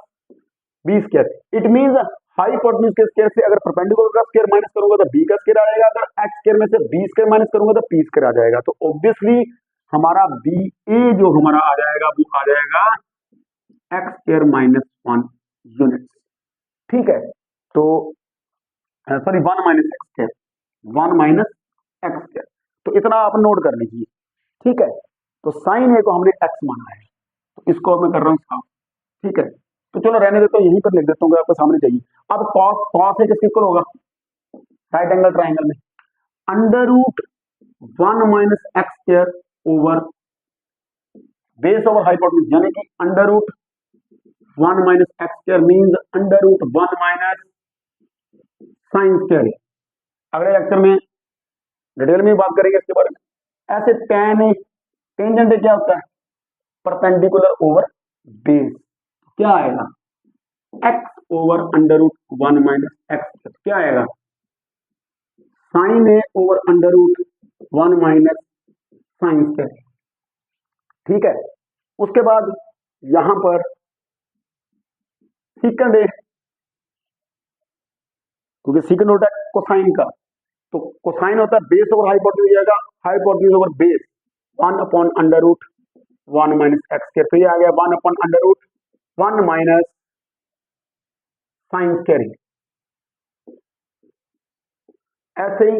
B square. It means hypotenuse के स्क्वायर से अगर परपेंडिकुलर का स्क्वायर माइनस करूंगा तो बी का स्क्वायर आ जाएगा, अगर एक्स स्क्वायर में से बी स्क्वायर माइनस करूंगा तो पी स्क्वायर आ जाएगा। तो ऑब्वियसली हमारा बी ए जो हमारा आ जाएगा वो आ जाएगा एक्स स्क्वायर माइनस 1 यूनिट। ठीक है, तो sorry 1 minus x square, 1 minus x square, तो इतना आप नोट कर लीजिए। ठीक है, तो साइन ए को हमने एक्स माना है, तो इसको मैं कर रहा हूँ इसका। ठीक है, तो चलो रहने देता हूँ, यहीं पर लिख देता हूँ, आपको सामने चाहिए। अब कॉस ए किसके इक्वल होगा, राइट एंगल ट्राइंगल में under root 1 minus x square over base over hypotenuse, यानी कि under root 1 minus x square means under root 1 minus sine square. अगले लेक्चर में डिटेल में बात करेंगे इसके बारे में। ऐसे tan टेंजेंट क्या होता है, परपेंडिकुलर ओवर बेस, क्या आएगा x over under root 1 minus x, क्या आएगा sine A over under root 1 minus sine square. ठीक है, उसके बाद यहां पर सीकंड ए, क्योंकि सीकंड होता है कोसाइन का, तो कोसाइन होता है बेस ओवर हाइपोटेन्यूज, जाएगा hypotenuse over base 1 upon under root 1 minus x square, तो ये आ गया 1 upon under root 1 minus sine square. ऐसे ही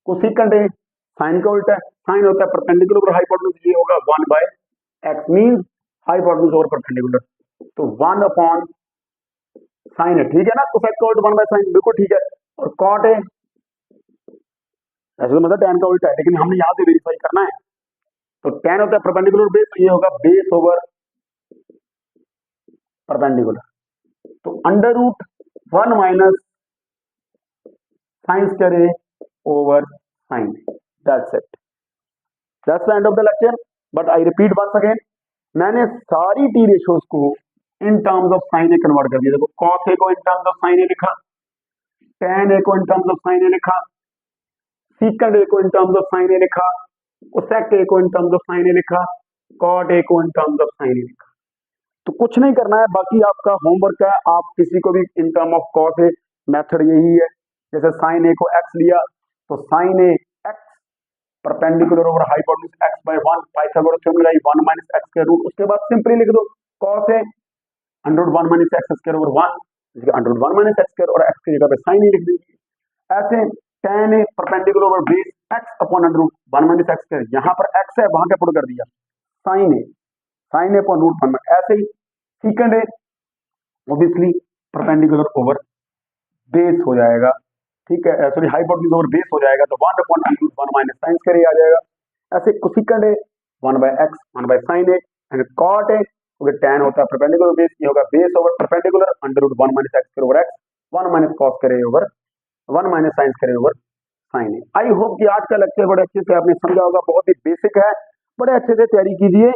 कोसिकेंड है, साइन का उल्टा है, साइन होता है परपेंडिकुलर ओवर हाइपोटेन्यूज, ये होगा 1 by X means hypotenuse over perpendicular, तो 1 अपॉन साइन है। ठीक है ना, कोसेक का उल्टा 1 बाय साइन, बिल्कुल ठीक है। और कॉट है, ऐसे तो मतलब tan का उल्टा है, लेकिन हमने यहां से वेरीफाई करना है। तो tan होता है परपेंडिकुलर बेस, तो ये होगा बेस ओवर परपेंडिकुलर, तो under root 1 minus sine square है over sine, that's it, that's the end of the lecture. But I repeat once again, मैंने सारी टी रेशियोज को in terms of sine A convert कर दिया। देखो cos A को in terms of sine A लिखा, tan A को in terms of sine A लिखा, सीकंड ए को in terms of sine A लिखा, कोसेक ए को in terms of sine A लिखा, कॉट ए को in terms of sine A लिखा। तो कुछ नहीं करना है, बाकी आपका होमवर्क है। आप किसी को भी in term of cos A method यही है, जैसे साइन ए को एक्स लिया तो sine A x perpendicular over hypotenuse x by 1, Pythagoras theorem लगाई 1 माइनस एक्स स्क्वायर रूट, उसके बाद सिंपली लिख दो cos A under root 1 minus x square over 1, under root 1 minus x square और x की जगह पे साइन ए लिख दीजिए। ऐसे tan A perpendicular over base x upon under root 1 minus x square, यहाँ पर एक्स है वहां पे पुट कर दिया साइन ए अपॉन रूट 1। ऐसे ही secant A obviously perpendicular over base हो जाएगा, ठीक है, सॉरी हाइपोटेन्यूज ओवर बेस हो जाएगा, तो 1 upon under root 1 minus sine square आ जाएगा। ऐसे cosecant A 1 by x 1 by sine A and cot A, क्योंकि tan होता है परपेंडिकुलर बेस, ये होगा base over perpendicular under root 1 minus x square over x 1 minus cos square over 1 minus sine square over sine A. I hope कि आज का lecture बड़े अच्छे से आपने समझा होगा, बहुत ही बेसिक है, बड़े अच्छे से तैयारी कीजिए,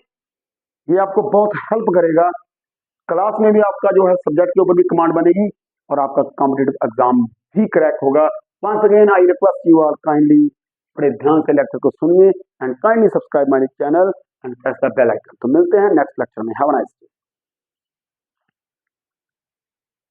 ये आपको बहुत हेल्प करेगा। क्लास में भी आपका जो है सब्जेक्ट के ऊपर भी कमांड बनेगी और आपका कॉम्पिटिटिव एग्जाम भी क्रैक होगा। Once again I request you all kindly बड़े ध्यान से लेक्चर को सुनिए and kindly subscribe my channel and press the bell icon. तो मिलते हैं नेक्स्ट लेक्चर में। Have a nice day.